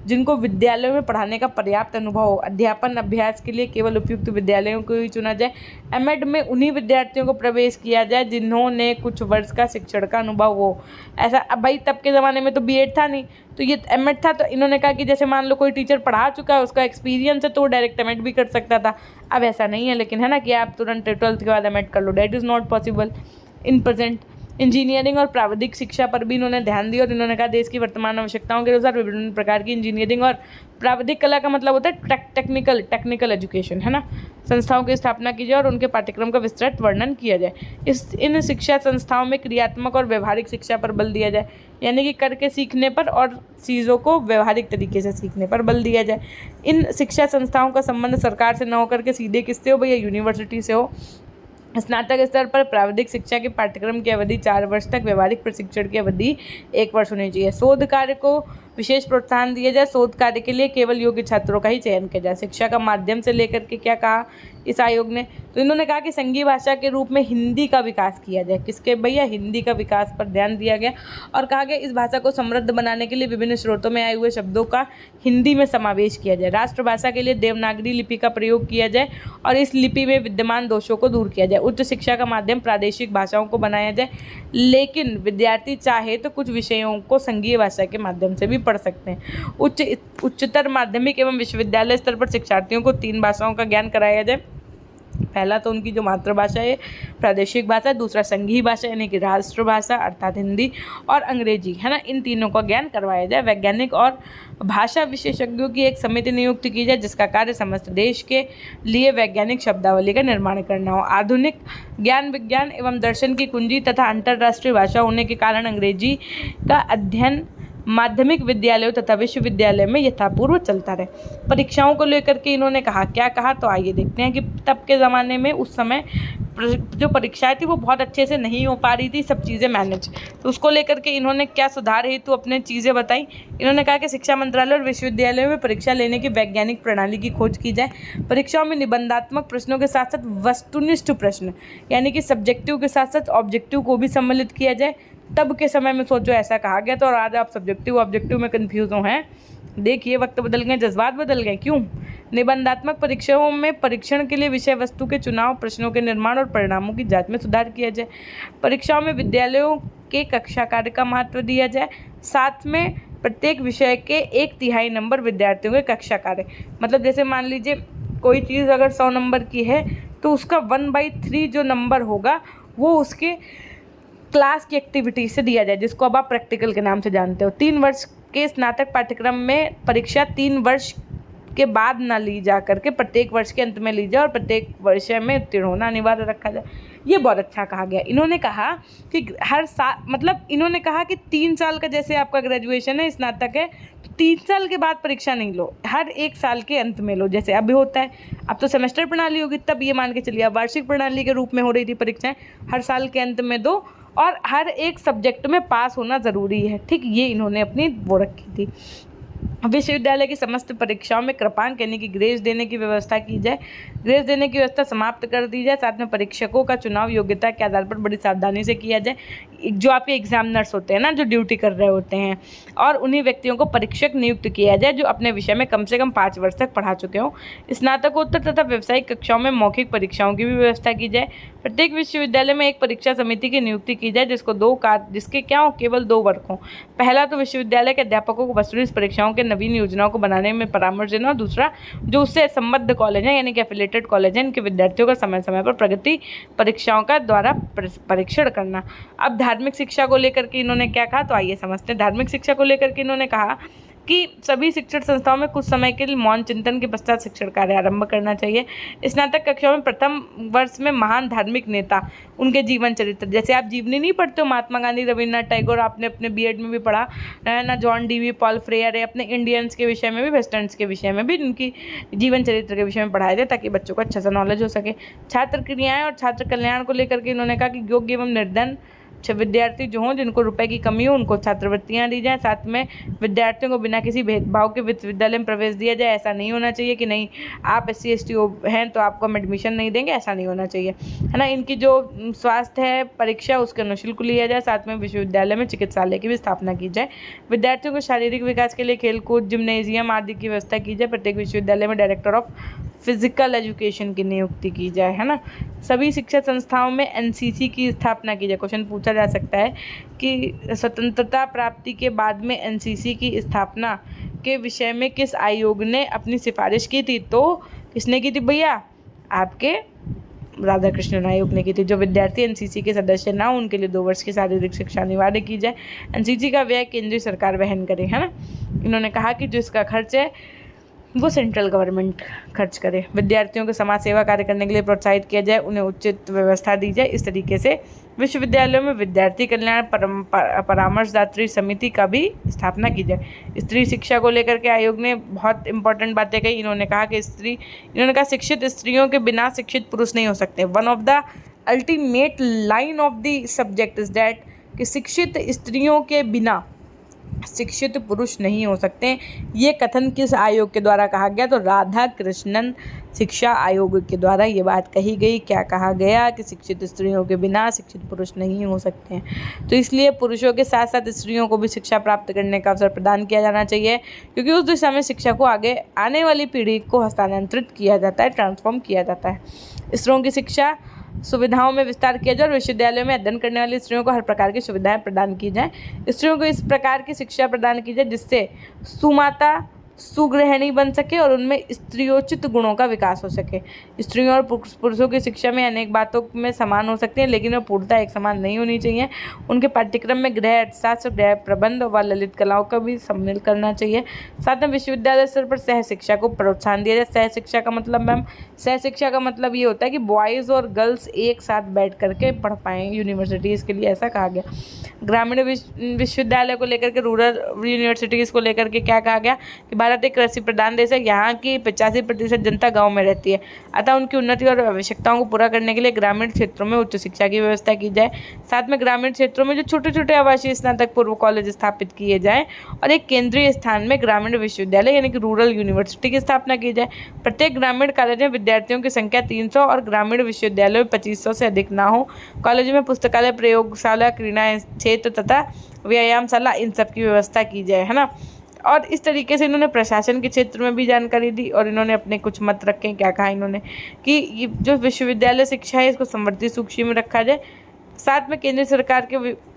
जिनको विद्यालयों में पढ़ाने का पर्याप्त अनुभव हो। अध्यापन अभ्यास के लिए केवल उपयुक्त विद्यालयों को ही चुना जाए। एमएड में उन्हीं विद्यार्थियों को प्रवेश किया जाए जिन्होंने कुछ वर्ष का शिक्षण का अनुभव हो। ऐसा अब भाई तब के ज़माने में तो बीएड था नहीं, तो ये एमएड था, तो इन्होंने कहा कि जैसे मान लो कोई टीचर पढ़ा चुका है, उसका एक्सपीरियंस है, तो वो डायरेक्ट एमएड भी कर सकता था। अब ऐसा नहीं है लेकिन, है ना, कि आप तुरंत 12th के बाद एमएड कर लो, that is not possible in present. Engineering और प्राविधिक शिक्षा पर भी इन्होंने ध्यान दिया और इन्होंने कहा देश की वर्तमान आवश्यकताओं के अनुसार विभिन्न प्रकार की इंजीनियरिंग और प्राविधिक कला का मतलब होता है टेक्निकल एजुकेशन, है ना, संस्थाओं की स्थापना की जाए और उनके पाठ्यक्रम का विस्तृत वर्णन किया जाए। इन शिक्षा संस्थाओं में क्रियात्मक और व्यवहारिक शिक्षा पर बल दिया जाए, यानी कि करके सीखने पर और चीज़ों को व्यवहारिक तरीके से सीखने पर बल दिया जाए। इन शिक्षा संस्थाओं का संबंध सरकार से न होकर के सीधे किससे हो भैया, यूनिवर्सिटी से हो। स्नातक स्तर पर प्राविधिक शिक्षा के पाठ्यक्रम की अवधि 4 वर्ष तक, व्यवहारिक प्रशिक्षण की अवधि 1 वर्ष होनी चाहिए। शोध कार्य को विशेष प्रोत्साहन दिया जाए। शोध कार्य के लिए केवल योग्य छात्रों का ही चयन किया जाए। शिक्षा का माध्यम से लेकर के क्या कहा इस आयोग ने, तो इन्होंने कहा कि संघीय भाषा के रूप में हिंदी का विकास किया जाए। किसके भैया, हिंदी का विकास पर ध्यान दिया गया और कहा गया इस भाषा को समृद्ध बनाने के लिए विभिन्न स्रोतों में आए हुए शब्दों का हिंदी में समावेश किया जाए। राष्ट्रभाषा के लिए देवनागरी लिपि का प्रयोग किया जाए और इस लिपि में विद्यमान दोषों को दूर किया जाए। उच्च शिक्षा का माध्यम प्रादेशिक भाषाओं को बनाया जाए, लेकिन विद्यार्थी चाहे तो कुछ विषयों को संघीय भाषा के माध्यम से भी पढ़ सकते हैं। उच्चतर माध्यमिक एवं विश्वविद्यालय स्तर पर शिक्षार्थियों को 3 भाषाओं का ज्ञान कराया जाए। पहला तो उनकी जो मातृभाषा है, प्रादेशिक भाषा, दूसरा संघीय भाषा यानी कि राष्ट्रभाषा अर्थात हिंदी, और अंग्रेजी, है ना, इन तीनों का ज्ञान करवाया जाए। वैज्ञानिक और भाषा विशेषज्ञों की एक समिति नियुक्त की जाए जिसका कार्य समस्त देश के लिए वैज्ञानिक शब्दावली का निर्माण करना हो। आधुनिक ज्ञान विज्ञान एवं दर्शन की कुंजी तथा अंतर्राष्ट्रीय भाषा होने के कारण अंग्रेजी का अध्ययन माध्यमिक विद्यालयों तथा विश्वविद्यालय में यथापूर्व चलता रहे। परीक्षाओं को लेकर के इन्होंने क्या कहा, तो आइए देखते हैं कि तब के ज़माने में उस समय जो परीक्षाएं थी वो बहुत अच्छे से नहीं हो पा रही थी, सब चीज़ें मैनेज, तो उसको लेकर के इन्होंने क्या सुधार हेतु अपने चीज़ें बताई। इन्होंने कहा कि शिक्षा मंत्रालय और विश्वविद्यालयों में परीक्षा लेने की वैज्ञानिक प्रणाली की खोज की जाए। परीक्षाओं में निबंधात्मक प्रश्नों के साथ साथ वस्तुनिष्ठ प्रश्न यानी कि सब्जेक्टिव के साथ साथ ऑब्जेक्टिव को भी सम्मिलित किया जाए। तब के समय में सोचो ऐसा कहा गया था और आज आप सब्जेक्टिव ऑब्जेक्टिव में कन्फ्यूज हो हैं। देखिए वक्त बदल गए, जज्बात बदल गए। क्यों? निबंधात्मक परीक्षाओं में परीक्षण के लिए विषय वस्तु के चुनाव, प्रश्नों के निर्माण और परिणामों की जांच में सुधार किया जाए। परीक्षाओं में विद्यालयों के कक्षा कार्य का महत्व दिया जाए। साथ में प्रत्येक विषय के 1/3 नंबर विद्यार्थियों के कक्षा कार्य, मतलब जैसे मान लीजिए कोई चीज़ अगर 100 नंबर की है तो उसका 1/3 जो नंबर होगा वो उसके क्लास की एक्टिविटी से दिया जाए, जिसको अब आप प्रैक्टिकल के नाम से जानते हो। 3 वर्ष के स्नातक पाठ्यक्रम में परीक्षा 3 वर्ष के बाद ना ली जा करके प्रत्येक वर्ष के अंत में ली जाए और प्रत्येक विषय में उत्तीर्ण होना अनिवार्य रखा जाए। ये बहुत अच्छा कहा गया। इन्होंने कहा कि हर साल, मतलब इन्होंने कहा कि 3 साल का जैसे आपका ग्रेजुएशन है, स्नातक है, तो 3 साल के बाद परीक्षा नहीं लो, हर 1 साल के अंत में लो, जैसे अभी होता है। अब तो सेमेस्टर प्रणाली होगी, तब ये मान के चलिए अब वार्षिक प्रणाली के रूप में हो रही थी परीक्षाएं, हर साल के अंत में दो और हर एक सब्जेक्ट में पास होना ज़रूरी है। ठीक, ये इन्होंने अपनी वो रखी थी। विश्वविद्यालय की समस्त परीक्षाओं में कृपांक यानी कि ग्रेस देने की व्यवस्था की जाए। ग्रेस देने की व्यवस्था समाप्त कर दी जाए। साथ में परीक्षकों का चुनाव योग्यता के आधार पर बड़ी सावधानी से किया जाए। जो आपके एग्जामिनर्स होते हैं ना, जो ड्यूटी कर रहे होते हैं, और उन्हीं व्यक्तियों को परीक्षक नियुक्त किया जाए जो अपने विषय में कम से कम 5 वर्ष तक पढ़ा चुके हों। स्नातकोत्तर तथा व्यावसायिक कक्षाओं में मौखिक परीक्षाओं की भी व्यवस्था की जाए। प्रत्येक विश्वविद्यालय में एक परीक्षा समिति की नियुक्ति की जाए जिसके क्या हो, केवल 2 वर्ग हों। पहला तो विश्वविद्यालय के अध्यापकों को वस्तुनिष्ठ परीक्षाओं के नवीन योजनाओं को बनाने में परामर्श देना, और दूसरा जो उससे संबद्ध कॉलेज हैं यानी कि एफिलेटेड कॉलेज हैं, इनके विद्यार्थियों का समय समय पर प्रगति परीक्षाओं का द्वारा परीक्षण करना। अब धार्मिक शिक्षा को लेकर के इन्होंने क्या कहा, तो आइए समझते हैं। धार्मिक शिक्षा को लेकर के इन्होंने कहा कि सभी शिक्षण संस्थाओं में कुछ समय के लिए मौन चिंतन के पश्चात शिक्षण कार्य आरंभ करना चाहिए। स्नातक कक्षाओं में प्रथम वर्ष में महान धार्मिक नेता, उनके जीवन चरित्र, जैसे आप जीवनी नहीं पढ़ते हो, महात्मा गांधी, रविन्द्रनाथ टैगोर, आपने अपने बीएड में भी पढ़ा ना, जॉन डीवी, पॉल फ्रेयर है, अपने इंडियंस के विषय में भी, वेस्टर्न्स के विषय में भी उनकी जीवन चरित्र के विषय में पढ़ाया जाए ताकि बच्चों को अच्छा सा नॉलेज हो सके। छात्र क्रियाएँ और छात्र कल्याण को लेकर के इन्होंने कहा कि योग्य एवं निर्धन विद्यार्थी जो हों, जिनको रुपए की कमी हो, उनको छात्रवृत्तियां दी जाएं। साथ में विद्यार्थियों को बिना किसी भेदभाव के विश्वविद्यालय में प्रवेश दिया जाए। ऐसा नहीं होना चाहिए कि नहीं आप SC ST हैं तो आपको हम एडमिशन नहीं देंगे, ऐसा नहीं होना चाहिए, है ना। इनकी जो स्वास्थ्य है परीक्षा, उसके अनुशुल्क लिया जाए। साथ में विश्वविद्यालय में चिकित्सालय की भी स्थापना की जाए। विद्यार्थियों को शारीरिक विकास के लिए खेलकूद, जिम्नेजियम आदि की व्यवस्था की जाए। प्रत्येक विश्वविद्यालय में डायरेक्टर ऑफ फिजिकल एजुकेशन की नियुक्ति की जाए, है ना। सभी शिक्षा संस्थाओं में NCC की स्थापना की जाए। क्वेश्चन पूछा जा सकता है कि स्वतंत्रता प्राप्ति के बाद में NCC की स्थापना के विषय में किस आयोग ने अपनी सिफारिश की थी, तो किसने की थी भैया, आपके राधा कृष्णन आयोग ने की थी। जो विद्यार्थी NCC के सदस्य ना हो, उनके लिए 2 वर्ष की शारीरिक शिक्षा अनिवार्य की जाए। NCC का व्यय केंद्रीय सरकार वहन करे, है ना। इन्होंने कहा कि जो इसका खर्च है वो सेंट्रल गवर्नमेंट खर्च करे। विद्यार्थियों को समाज सेवा कार्य करने के लिए प्रोत्साहित किया जाए, उन्हें उचित व्यवस्था दी जाए। इस तरीके से विश्वविद्यालयों में विद्यार्थी कल्याण परामर्शदात्री समिति का भी स्थापना की जाए। स्त्री शिक्षा को लेकर के आयोग ने बहुत इंपॉर्टेंट बातें कही। इन्होंने कहा कि शिक्षित स्त्रियों के बिना शिक्षित पुरुष नहीं हो सकते। One of the ultimate line of the subject is that कि शिक्षित स्त्रियों के बिना शिक्षित पुरुष नहीं हो सकते। ये कथन किस आयोग के द्वारा कहा गया, तो राधा कृष्णन शिक्षा आयोग के द्वारा ये बात कही गई। क्या कहा गया कि शिक्षित स्त्रियों के बिना शिक्षित पुरुष नहीं हो सकते हैं। तो इसलिए पुरुषों के साथ साथ स्त्रियों को भी शिक्षा प्राप्त करने का अवसर प्रदान किया जाना चाहिए, क्योंकि उस दिशा में शिक्षा को आगे आने वाली पीढ़ी को हस्तांतरित किया जाता है, ट्रांसफॉर्म किया जाता है। स्त्रियों की शिक्षा सुविधाओं में विस्तार किया जाए और विश्वविद्यालयों में अध्ययन करने वाली स्त्रियों को हर प्रकार की सुविधाएं प्रदान की जाए। स्त्रियों को इस प्रकार की शिक्षा प्रदान की जाए जिससे सुमाता, सुगृहिणी बन सके और उनमें स्त्रियोचित गुणों का विकास हो सके। स्त्रियों और पुरुषों की शिक्षा में अनेक बातों में समान हो सकती है, लेकिन वह पूर्णतः एक समान नहीं होनी चाहिए। उनके पाठ्यक्रम में गृह अर्थशास्त्र, गृह प्रबंध व ललित कलाओं का भी सम्मिलित करना चाहिए। साथ में विश्वविद्यालय स्तर पर सह शिक्षा को प्रोत्साहन दिया जाए। सह शिक्षा का मतलब मैम, सह शिक्षा का मतलब ये होता है कि बॉयज़ और गर्ल्स एक साथ बैठ करके पढ़ पाएँ यूनिवर्सिटीज़ के लिए, ऐसा कहा गया। ग्रामीण विश्वविद्यालय को लेकर के, रूरल यूनिवर्सिटीज़ को लेकर के क्या कहा गया कि भारत एक कृषि प्रधान देश है। यहाँ की 85% जनता गांव में रहती है, अतः उनकी उन्नति और आवश्यकताओं को पूरा करने के लिए ग्रामीण क्षेत्रों में उच्च शिक्षा की व्यवस्था की जाए। साथ में ग्रामीण क्षेत्रों में जो छोटे छोटे आवासीय स्नातक पूर्व कॉलेज स्थापित किए जाएँ और एक केंद्रीय स्थान में ग्रामीण विश्वविद्यालय यानी कि रूरल यूनिवर्सिटी की स्थापना की जाए। प्रत्येक ग्रामीण कॉलेज में विद्यार्थियों की संख्या 300 और ग्रामीण विश्वविद्यालय में 2500 से अधिक ना हो। कॉलेज में पुस्तकालय, प्रयोगशाला, क्रीड़ा क्षेत्र तथा व्यायामशाला, इन सब की व्यवस्था की जाए, है ना। और इस तरीके से इन्होंने प्रशासन के क्षेत्र में भी जानकारी दी और इन्होंने अपने कुछ मत रखे। क्या कहा इन्होंने कि ये जो विश्वविद्यालय शिक्षा है इसको संवर्धित सूची में रखा जाए। साथ में केंद्र सरकार के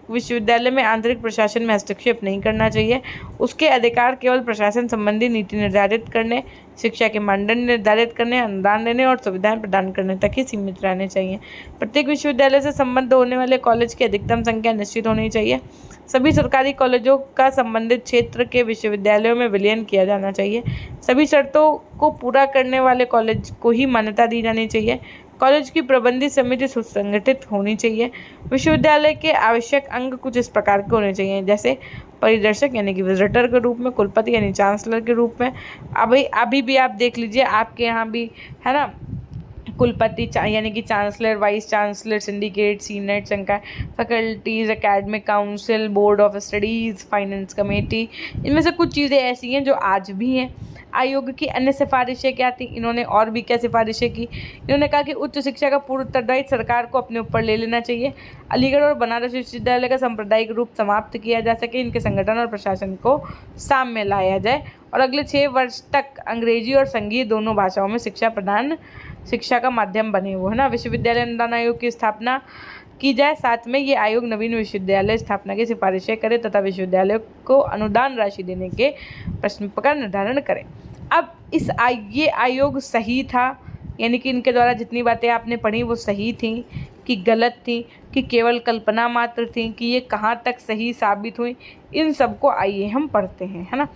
विश्वविद्यालय में आंतरिक प्रशासन में हस्तक्षेप नहीं करना चाहिए। उसके अधिकार केवल प्रशासन संबंधी नीति निर्धारित करने, शिक्षा के मानदंड निर्धारित करने, अनुदान देने और सुविधाएं प्रदान करने तक ही सीमित रहने चाहिए। प्रत्येक विश्वविद्यालय से संबद्ध होने वाले कॉलेज की अधिकतम संख्या निश्चित होनी चाहिए। सभी सरकारी कॉलेजों का संबंधित क्षेत्र के विश्वविद्यालयों में विलयन किया जाना चाहिए। सभी शर्तों को पूरा करने वाले कॉलेज को ही मान्यता दी जानी चाहिए। कॉलेज की प्रबंधित समिति सुसंगठित होनी चाहिए। विश्वविद्यालय के आवश्यक अंग कुछ इस प्रकार के होने चाहिए, जैसे परिदर्शक यानी कि विजिटर के रूप में, कुलपति यानी चांसलर के रूप में। अभी भी आप देख लीजिए, आपके यहाँ भी है ना, कुलपति यानी कि chancellor, vice chancellor, syndicate, senate, संकाय, faculties, academic council, board of studies, finance committee, इनमें से कुछ चीज़ें ऐसी हैं जो आज भी हैं। आयोग की अन्य सिफारिशें क्या थी? इन्होंने और भी क्या सिफारिशें की? इन्होंने कहा कि उच्च शिक्षा का पूर्ण उत्तरदायित्व सरकार को अपने ऊपर ले लेना चाहिए। अलीगढ़ और बनारस विश्वविद्यालय का सांप्रदायिक रूप समाप्त किया जा सके, इनके संगठन और प्रशासन को साम्य लाया जाए और अगले 6 वर्ष तक अंग्रेजी और संघीय दोनों भाषाओं में शिक्षा का माध्यम बने वो, है ना। विश्वविद्यालय अनुदान आयोग की स्थापना की जाए। साथ में ये आयोग नवीन विश्वविद्यालय स्थापना की सिफारिशें करे तथा विश्वविद्यालय को अनुदान राशि देने के प्रश्न का निर्धारण करे। अब ये आयोग सही था, यानी कि इनके द्वारा जितनी बातें आपने पढ़ी वो सही थी कि गलत थी, कि केवल कल्पना मात्र थी, कि ये कहाँ तक सही साबित हुई, इन सबको आइए हम पढ़ते हैं, है ना।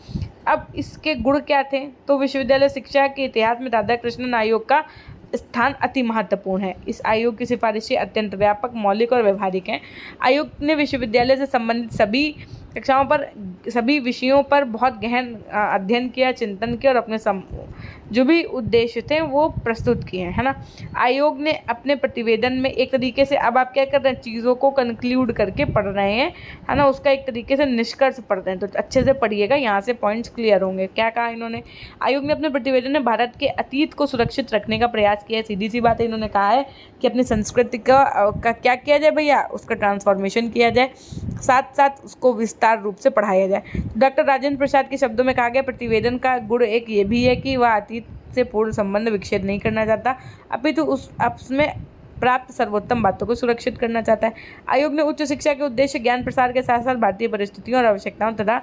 अब इसके गुण क्या थे? तो विश्वविद्यालय शिक्षा के इतिहास में राधाकृष्णन आयोग का स्थान अति महत्वपूर्ण है। इस आयोग की सिफारिशें अत्यंत व्यापक, मौलिक और व्यवहारिक हैं। आयोग ने विश्वविद्यालय से संबंधित सभी कक्षाओं पर, सभी विषयों पर बहुत गहन अध्ययन किया, चिंतन किया और अपने जो भी उद्देश्य थे वो प्रस्तुत किए हैं, है ना। आयोग ने अपने प्रतिवेदन में एक तरीके से, अब आप क्या कर रहे हैं, चीज़ों को कंक्लूड करके पढ़ रहे हैं, है ना, उसका एक तरीके से निष्कर्ष पढ़ रहे हैं, तो अच्छे से पढ़िएगा, यहाँ से पॉइंट्स क्लियर होंगे। क्या कहा इन्होंने? आयोग ने अपने प्रतिवेदन में भारत के अतीत को सुरक्षित रखने का प्रयास किया है। सीधी सी बात है, इन्होंने कहा है कि अपनी संस्कृति का क्या किया जाए भैया, उसका ट्रांसफॉर्मेशन किया जाए, साथ साथ उसको विस्तार रूप से पढ़ाया जाए। डॉक्टर राजेंद्र प्रसाद के शब्दों में कहा गया, प्रतिवेदन का गुण एक ये भी है कि वह अतीत से पूर्ण संबंध विकसित नहीं करना चाहता, अपितु उसमें प्राप्त सर्वोत्तम बातों को सुरक्षित करना चाहता है। आयोग ने उच्च शिक्षा के उद्देश्य ज्ञान प्रसार के साथ साथ भारतीय परिस्थितियों और आवश्यकताओं तथा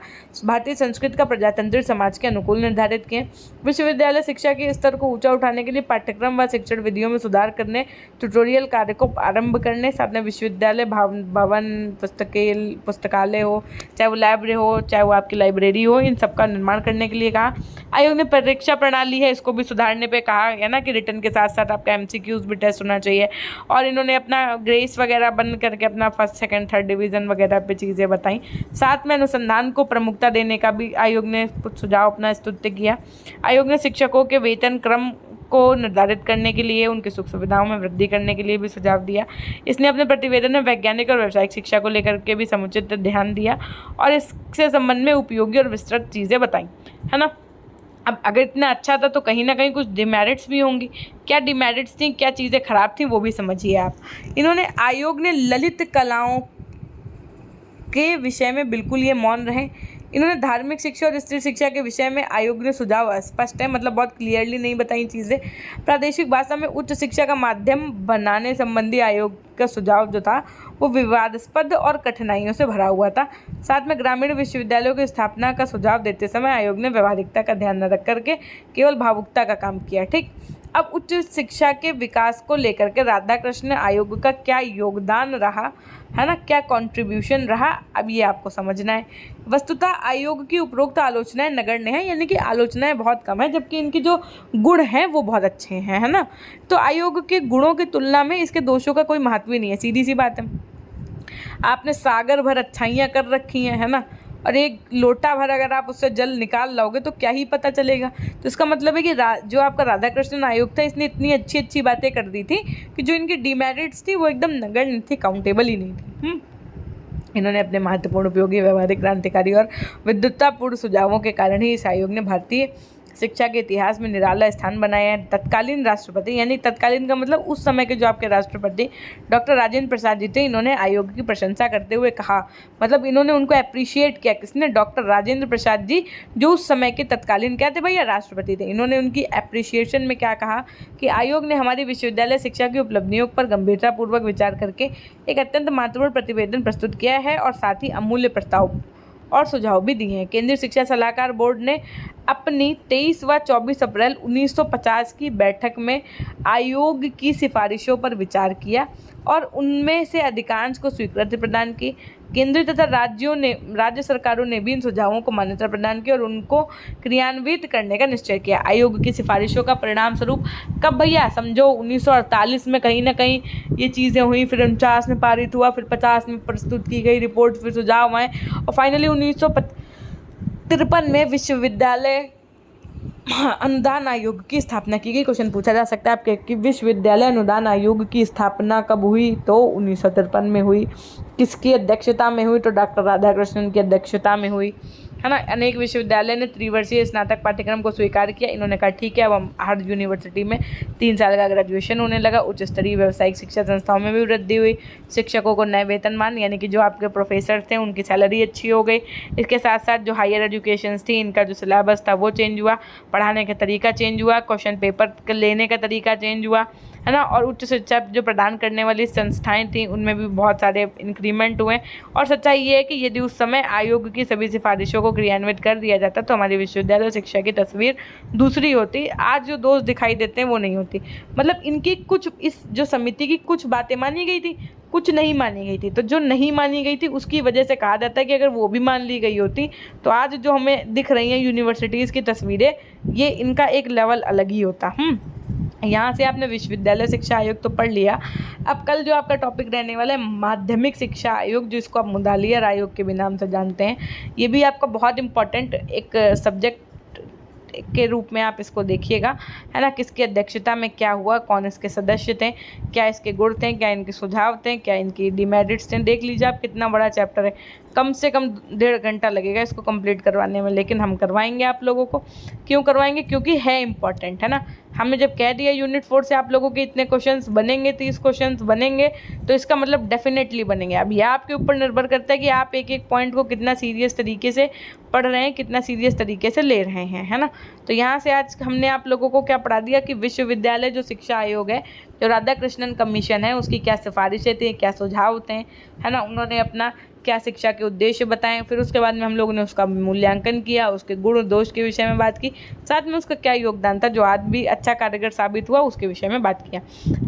भारतीय संस्कृति का प्रजातंत्रित समाज के अनुकूल निर्धारित किए। विश्वविद्यालय शिक्षा के स्तर को ऊंचा उठाने के लिए पाठ्यक्रम व शिक्षण विधियों में सुधार करने, ट्यूटोरियल कार्य को आरंभ करने, साथ में विश्वविद्यालय भवन, पुस्तकालय हो, चाहे वो लाइब्रेरी हो, चाहे वो आपकी लाइब्रेरी हो, इन सब का निर्माण करने के लिए कहा। आयोग ने परीक्षा प्रणाली है, इसको भी सुधारने पे कहा है ना, कि रिटर्न के साथ साथ आपका MCQs भी टेस्ट होना चाहिए। और इन्होंने अपना ग्रेस वगैरह बंद करके अपना फर्स्ट, सेकंड, थर्ड डिवीज़न वगैरह पे चीज़ें बताई। साथ में अनुसंधान को प्रमुखता देने का भी आयोग ने कुछ सुझाव अपना स्तुत्य किया। आयोग ने शिक्षकों के वेतन क्रम को निर्धारित करने के लिए, उनकी सुख सुविधाओं में वृद्धि करने के लिए भी सुझाव दिया। इसने अपने प्रतिवेदन में वैज्ञानिक और व्यावसायिक शिक्षा को लेकर के भी समुचित ध्यान दिया और इससे संबंध में उपयोगी और विस्तृत चीज़ें बताई, है ना। अब अगर इतना अच्छा था तो कहीं ना कहीं कुछ डिमेरिट्स भी होंगी। क्या डिमेरिट्स थी, क्या चीज़ें खराब थी, वो भी समझिए आप। इन्होंने, आयोग ने ललित कलाओं के विषय में बिल्कुल ये मौन रहे। इन्होंने धार्मिक शिक्षा और स्त्री शिक्षा के विषय में आयोग ने सुझाव अस्पष्ट है, मतलब बहुत क्लियरली नहीं बताई चीज़ें। प्रादेशिक भाषा में उच्च शिक्षा का माध्यम बनाने संबंधी आयोग का सुझाव जो था वो विवादास्पद और कठिनाइयों से भरा हुआ था। साथ में ग्रामीण विश्वविद्यालयों की स्थापना का सुझाव देते समय आयोग ने व्यवहारिकता का ध्यान न रख करके केवल भावुकता का काम किया। ठीक, अब उच्च शिक्षा के विकास को लेकर के राधाकृष्ण आयोग का क्या योगदान रहा, है ना, क्या कंट्रीब्यूशन रहा, अब ये आपको समझना है। वस्तुतः आयोग की उपरोक्त आलोचनाएं नगण्य हैं, यानी कि आलोचनाएं बहुत कम है, जबकि इनके जो गुण हैं वो बहुत अच्छे हैं, है ना। तो आयोग के गुणों की तुलना में इसके दोषों का कोई महत्व ही नहीं है, सीधी सी बात है। आपने सागर भर अच्छाइयाँ कर रखी हैं, है ना, और एक लोटा भर अगर आप उससे जल निकाल लाओगे तो क्या ही पता चलेगा। तो इसका मतलब है कि जो आपका राधाकृष्णन आयोग था, इसने इतनी अच्छी अच्छी बातें कर दी थी कि जो इनकी डिमेरिट्स थी वो एकदम नगण्य थी, काउंटेबल ही नहीं थी। इन्होंने अपने महत्वपूर्ण, उपयोगी, व्यवहारिक, क्रांतिकारी और विद्वत्तापूर्ण सुझावों के कारण ही इस आयोग ने भारतीय शिक्षा के इतिहास में निराला स्थान बनाया है। तत्कालीन राष्ट्रपति, यानी तत्कालीन का मतलब उस समय के जो आपके राष्ट्रपति डॉक्टर राजेंद्र प्रसाद जी थे, इन्होंने आयोग की प्रशंसा करते हुए कहा, मतलब इन्होंने उनको अप्रिशिएट किया। किसने? डॉक्टर राजेंद्र प्रसाद जी, जो उस समय के तत्कालीन क्या थे भैया? राष्ट्रपति थे। इन्होंने उनकी अप्रिशिएशन में क्या कहा कि आयोग ने हमारी विश्वविद्यालय शिक्षा की उपलब्धियों पर गंभीरतापूर्वक विचार करके एक अत्यंत महत्वपूर्ण प्रतिवेदन प्रस्तुत किया है और साथ ही अमूल्य प्रस्ताव और सुझाव भी दिए हैं। केंद्रीय शिक्षा सलाहकार बोर्ड ने अपनी 23 व 24 अप्रैल 1950 की बैठक में आयोग की सिफारिशों पर विचार किया और उनमें से अधिकांश को स्वीकृति प्रदान की। केंद्रीय तथा राज्य सरकारों ने भी इन सुझावों को मान्यता प्रदान की और उनको क्रियान्वित करने का निश्चय किया। आयोग की सिफारिशों का परिणाम स्वरूप कब भैया? समझो 1948 में कहीं ना कहीं ये चीज़ें हुई, फिर 49 में पारित हुआ, फिर 50 में प्रस्तुत की गई रिपोर्ट, फिर सुझाव आए और फाइनली 1953 में विश्वविद्यालय अनुदान आयोग की स्थापना की गई। क्वेश्चन पूछा जा सकता है आपके कि विश्वविद्यालय अनुदान आयोग की स्थापना कब हुई? तो 1953 में हुई। किसकी अध्यक्षता में हुई? तो डॉक्टर राधाकृष्णन की अध्यक्षता में हुई, है ना। अनेक विश्वविद्यालय ने त्रिवर्षीय स्नातक पाठ्यक्रम को स्वीकार किया। इन्होंने कहा ठीक है, अब हम हर यूनिवर्सिटी में 3 साल का ग्रेजुएशन होने लगा। उच्च स्तरीय व्यावसायिक शिक्षा संस्थाओं में भी वृद्धि हुई। शिक्षकों को नए वेतनमान, यानी कि जो आपके प्रोफेसर थे उनकी सैलरी अच्छी हो गई। इसके साथ साथ जो हायर एजुकेशन थी, इनका जो सिलेबस था वो चेंज हुआ, पढ़ाने का तरीका चेंज हुआ, क्वेश्चन पेपर लेने का तरीका चेंज हुआ, है ना। और उच्च शिक्षा जो प्रदान करने वाली संस्थाएं थीं उनमें भी बहुत सारे इंक्रीमेंट हुए। और सच्चाई ये है कि यदि उस समय आयोग की सभी सिफारिशों को क्रियान्वित कर दिया जाता तो हमारी विश्वविद्यालय शिक्षा की तस्वीर दूसरी होती। आज जो दोष दिखाई देते हैं वो नहीं होती। मतलब इनकी कुछ, इस जो समिति की कुछ बातें मानी गई थी, कुछ नहीं मानी गई थी। तो जो नहीं मानी गई थी उसकी वजह से कहा जाता है कि अगर वो भी मान ली गई होती तो आज जो हमें दिख रही हैं यूनिवर्सिटीज़ की तस्वीरें, ये इनका एक लेवल अलग ही होता। यहाँ से आपने विश्वविद्यालय शिक्षा आयोग तो पढ़ लिया। अब कल जो आपका टॉपिक रहने वाला है माध्यमिक शिक्षा आयोग, जिसको आप मुदालियर आयोग के भी नाम से जानते हैं, ये भी आपका बहुत इम्पॉर्टेंट एक सब्जेक्ट के रूप में आप इसको देखिएगा, है ना। किसकी अध्यक्षता में क्या हुआ, कौन इसके सदस्य थे, क्या इसके गुण थे, क्या इनके सुझाव थे, क्या इनकी डिमेरिट्स थे। देख लीजिए आप कितना बड़ा चैप्टर है। कम से कम 1.5 घंटा लगेगा इसको कंप्लीट करवाने में, लेकिन हम करवाएंगे आप लोगों को। क्यों करवाएंगे? क्योंकि है इम्पॉर्टेंट, है ना। हमने जब कह दिया यूनिट 4 से आप लोगों के इतने क्वेश्चंस बनेंगे, 30 क्वेश्चंस बनेंगे, तो इसका मतलब डेफिनेटली बनेंगे। अब यह आपके ऊपर निर्भर करता है कि आप एक एक पॉइंट को कितना सीरियस तरीके से पढ़ रहे हैं, कितना सीरियस तरीके से ले रहे हैं, है ना। तो यहाँ से आज हमने आप लोगों को क्या पढ़ा दिया कि विश्वविद्यालय जो शिक्षा आयोग है, जो राधाकृष्णन कमीशन है, उसकी क्या सिफारिशें थी, क्या सुझाव थे, है ना। उन्होंने अपना क्या शिक्षा के उद्देश्य बताएं, फिर उसके बाद में हम लोगों ने उसका मूल्यांकन किया, उसके गुण दोष के विषय में बात की, साथ में उसका क्या योगदान था जो आज भी अच्छा कारगर साबित हुआ, उसके विषय में बात किया।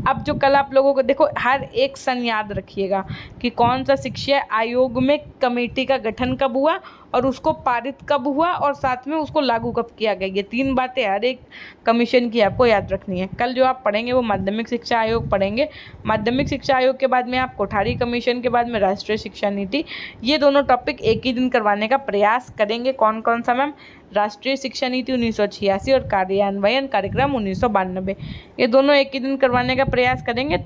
अब जो कल आप लोगों को देखो, हर एक सन याद रखिएगा कि कौन सा शिक्षा आयोग में कमेटी का गठन कब हुआ और उसको पारित कब हुआ और साथ में उसको लागू कब किया गया। ये 3 बातें हर एक कमीशन की आपको याद रखनी है। कल जो आप पढ़ेंगे वो माध्यमिक शिक्षा आयोग पढ़ेंगे। माध्यमिक शिक्षा आयोग के बाद में आप कोठारी कमीशन के बाद में राष्ट्रीय शिक्षा नीति, ये दोनों टॉपिक एक ही दिन करवाने का प्रयास करेंगे। कौन कौन सा मैम? राष्ट्रीय शिक्षा नीति 1986 और कार्यान्वयन कार्यक्रम 1992, ये दोनों एक ही दिन करवाने का प्रयास करेंगे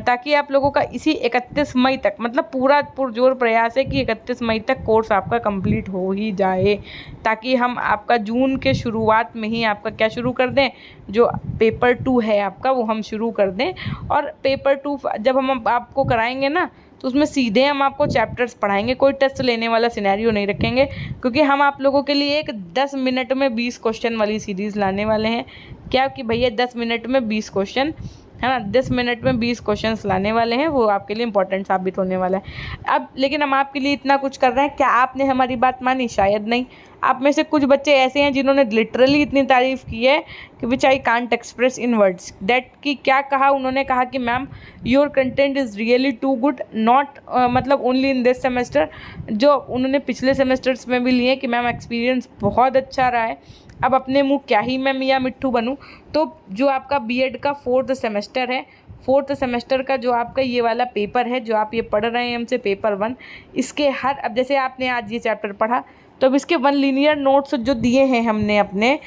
ताकि आप लोगों का इसी 31 मई तक, मतलब पूरा पुरजोर प्रयास है कि 31 मई तक कोर्स आपका कंप्लीट हो ही जाए, ताकि हम आपका जून के शुरुआत में ही आपका क्या शुरू कर दें, जो पेपर 2 है आपका वो हम शुरू कर दें। और पेपर 2 जब हम आपको कराएंगे ना, तो उसमें सीधे हम आपको चैप्टर्स पढ़ाएंगे, कोई टेस्ट लेने वाला सिनेरियो नहीं रखेंगे, क्योंकि हम आप लोगों के लिए एक 10 मिनट में 20 क्वेश्चन वाली सीरीज़ लाने वाले हैं। क्या कि भैया 10 मिनट में 20 क्वेश्चन, है ना, 10 मिनट में 20 क्वेश्चंस लाने वाले हैं, वो आपके लिए इंपॉर्टेंट साबित होने वाला है। अब लेकिन हम आपके लिए इतना कुछ कर रहे हैं, क्या आपने हमारी बात मानी? शायद नहीं। आप में से कुछ बच्चे ऐसे हैं जिन्होंने लिटरली इतनी तारीफ़ की है कि which I can't express in words that, कि क्या कहा उन्होंने? कहा कि ma'am your content is really too good, not मतलब ओनली इन दिस सेमेस्टर, जो उन्होंने पिछले सेमेस्टर्स में भी लिए कि मैम एक्सपीरियंस बहुत अच्छा रहा है। अब अपने मुँह क्या ही मैं मियाँ मिट्ठू बनूँ। तो जो आपका बीएड का 4th सेमेस्टर है, 4th सेमेस्टर का जो आपका ये वाला पेपर है, जो आप ये पढ़ रहे हैं हमसे पेपर 1, इसके अब जैसे आपने आज ये चैप्टर पढ़ा, तो अब इसके 1 लीनियर नोट्स जो दिए हैं हमने अपने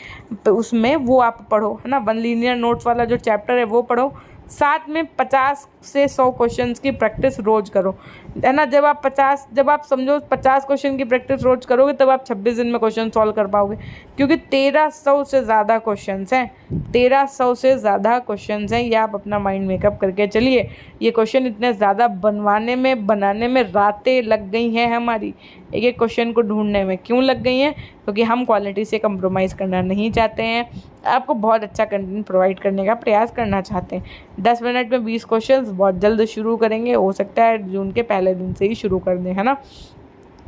उसमें, वो आप पढ़ो, है ना। 1 लीनियर नोट्स वाला जो चैप्टर है वो पढ़ो, साथ में 50 से 100 क्वेश्चंस की प्रैक्टिस रोज़ करो, है ना। जब आप समझो 50 क्वेश्चन की प्रैक्टिस रोज़ करोगे तब आप 26 दिन में क्वेश्चन सॉल्व कर पाओगे, क्योंकि 1300 से ज़्यादा क्वेश्चंस हैं, 1300 से ज़्यादा क्वेश्चंस हैं। ये आप अपना माइंड मेकअप करके चलिए। ये क्वेश्चन इतने ज़्यादा बनाने में रातें लग गई हैं हमारी, एक एक क्वेश्चन को ढूंढने में। क्यों लग गई हैं? क्योंकि हम क्वालिटी से कंप्रोमाइज़ करना नहीं चाहते हैं, आपको बहुत अच्छा कंटेंट प्रोवाइड करने का प्रयास करना चाहते हैं। 10 मिनट में 20 क्वेश्चंस बहुत जल्द शुरू करेंगे, हो सकता है जून के पहले दिन से ही शुरू कर दें, है ना।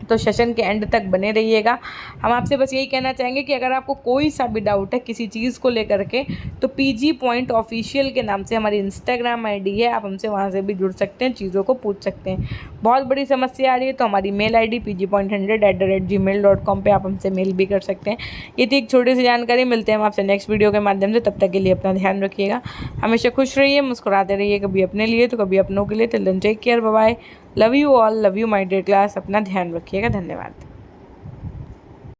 तो सेशन के एंड तक बने रहिएगा। हम आपसे बस यही कहना चाहेंगे कि अगर आपको कोई सा भी डाउट है किसी चीज़ को लेकर के, तो PG Point Official के नाम से हमारी इंस्टाग्राम ID है, आप हमसे वहाँ से भी जुड़ सकते हैं, चीज़ों को पूछ सकते हैं। बहुत बड़ी समस्या आ रही है तो हमारी मेल ID pgpoint100@gmail.com पे आप हमसे मेल भी कर सकते हैं। ये थी एक छोटी सी जानकारी। मिलते हैं हम आपसे नेक्स्ट वीडियो के माध्यम से, तब तक के लिए अपना ध्यान रखिएगा, हमेशा खुश रहिए, मुस्कुराते रहिए, कभी अपने लिए तो कभी अपनों के लिए। Till then take care, bye bye, love you all, love you my dear class. अपना ध्यान रखिएगा, धन्यवाद।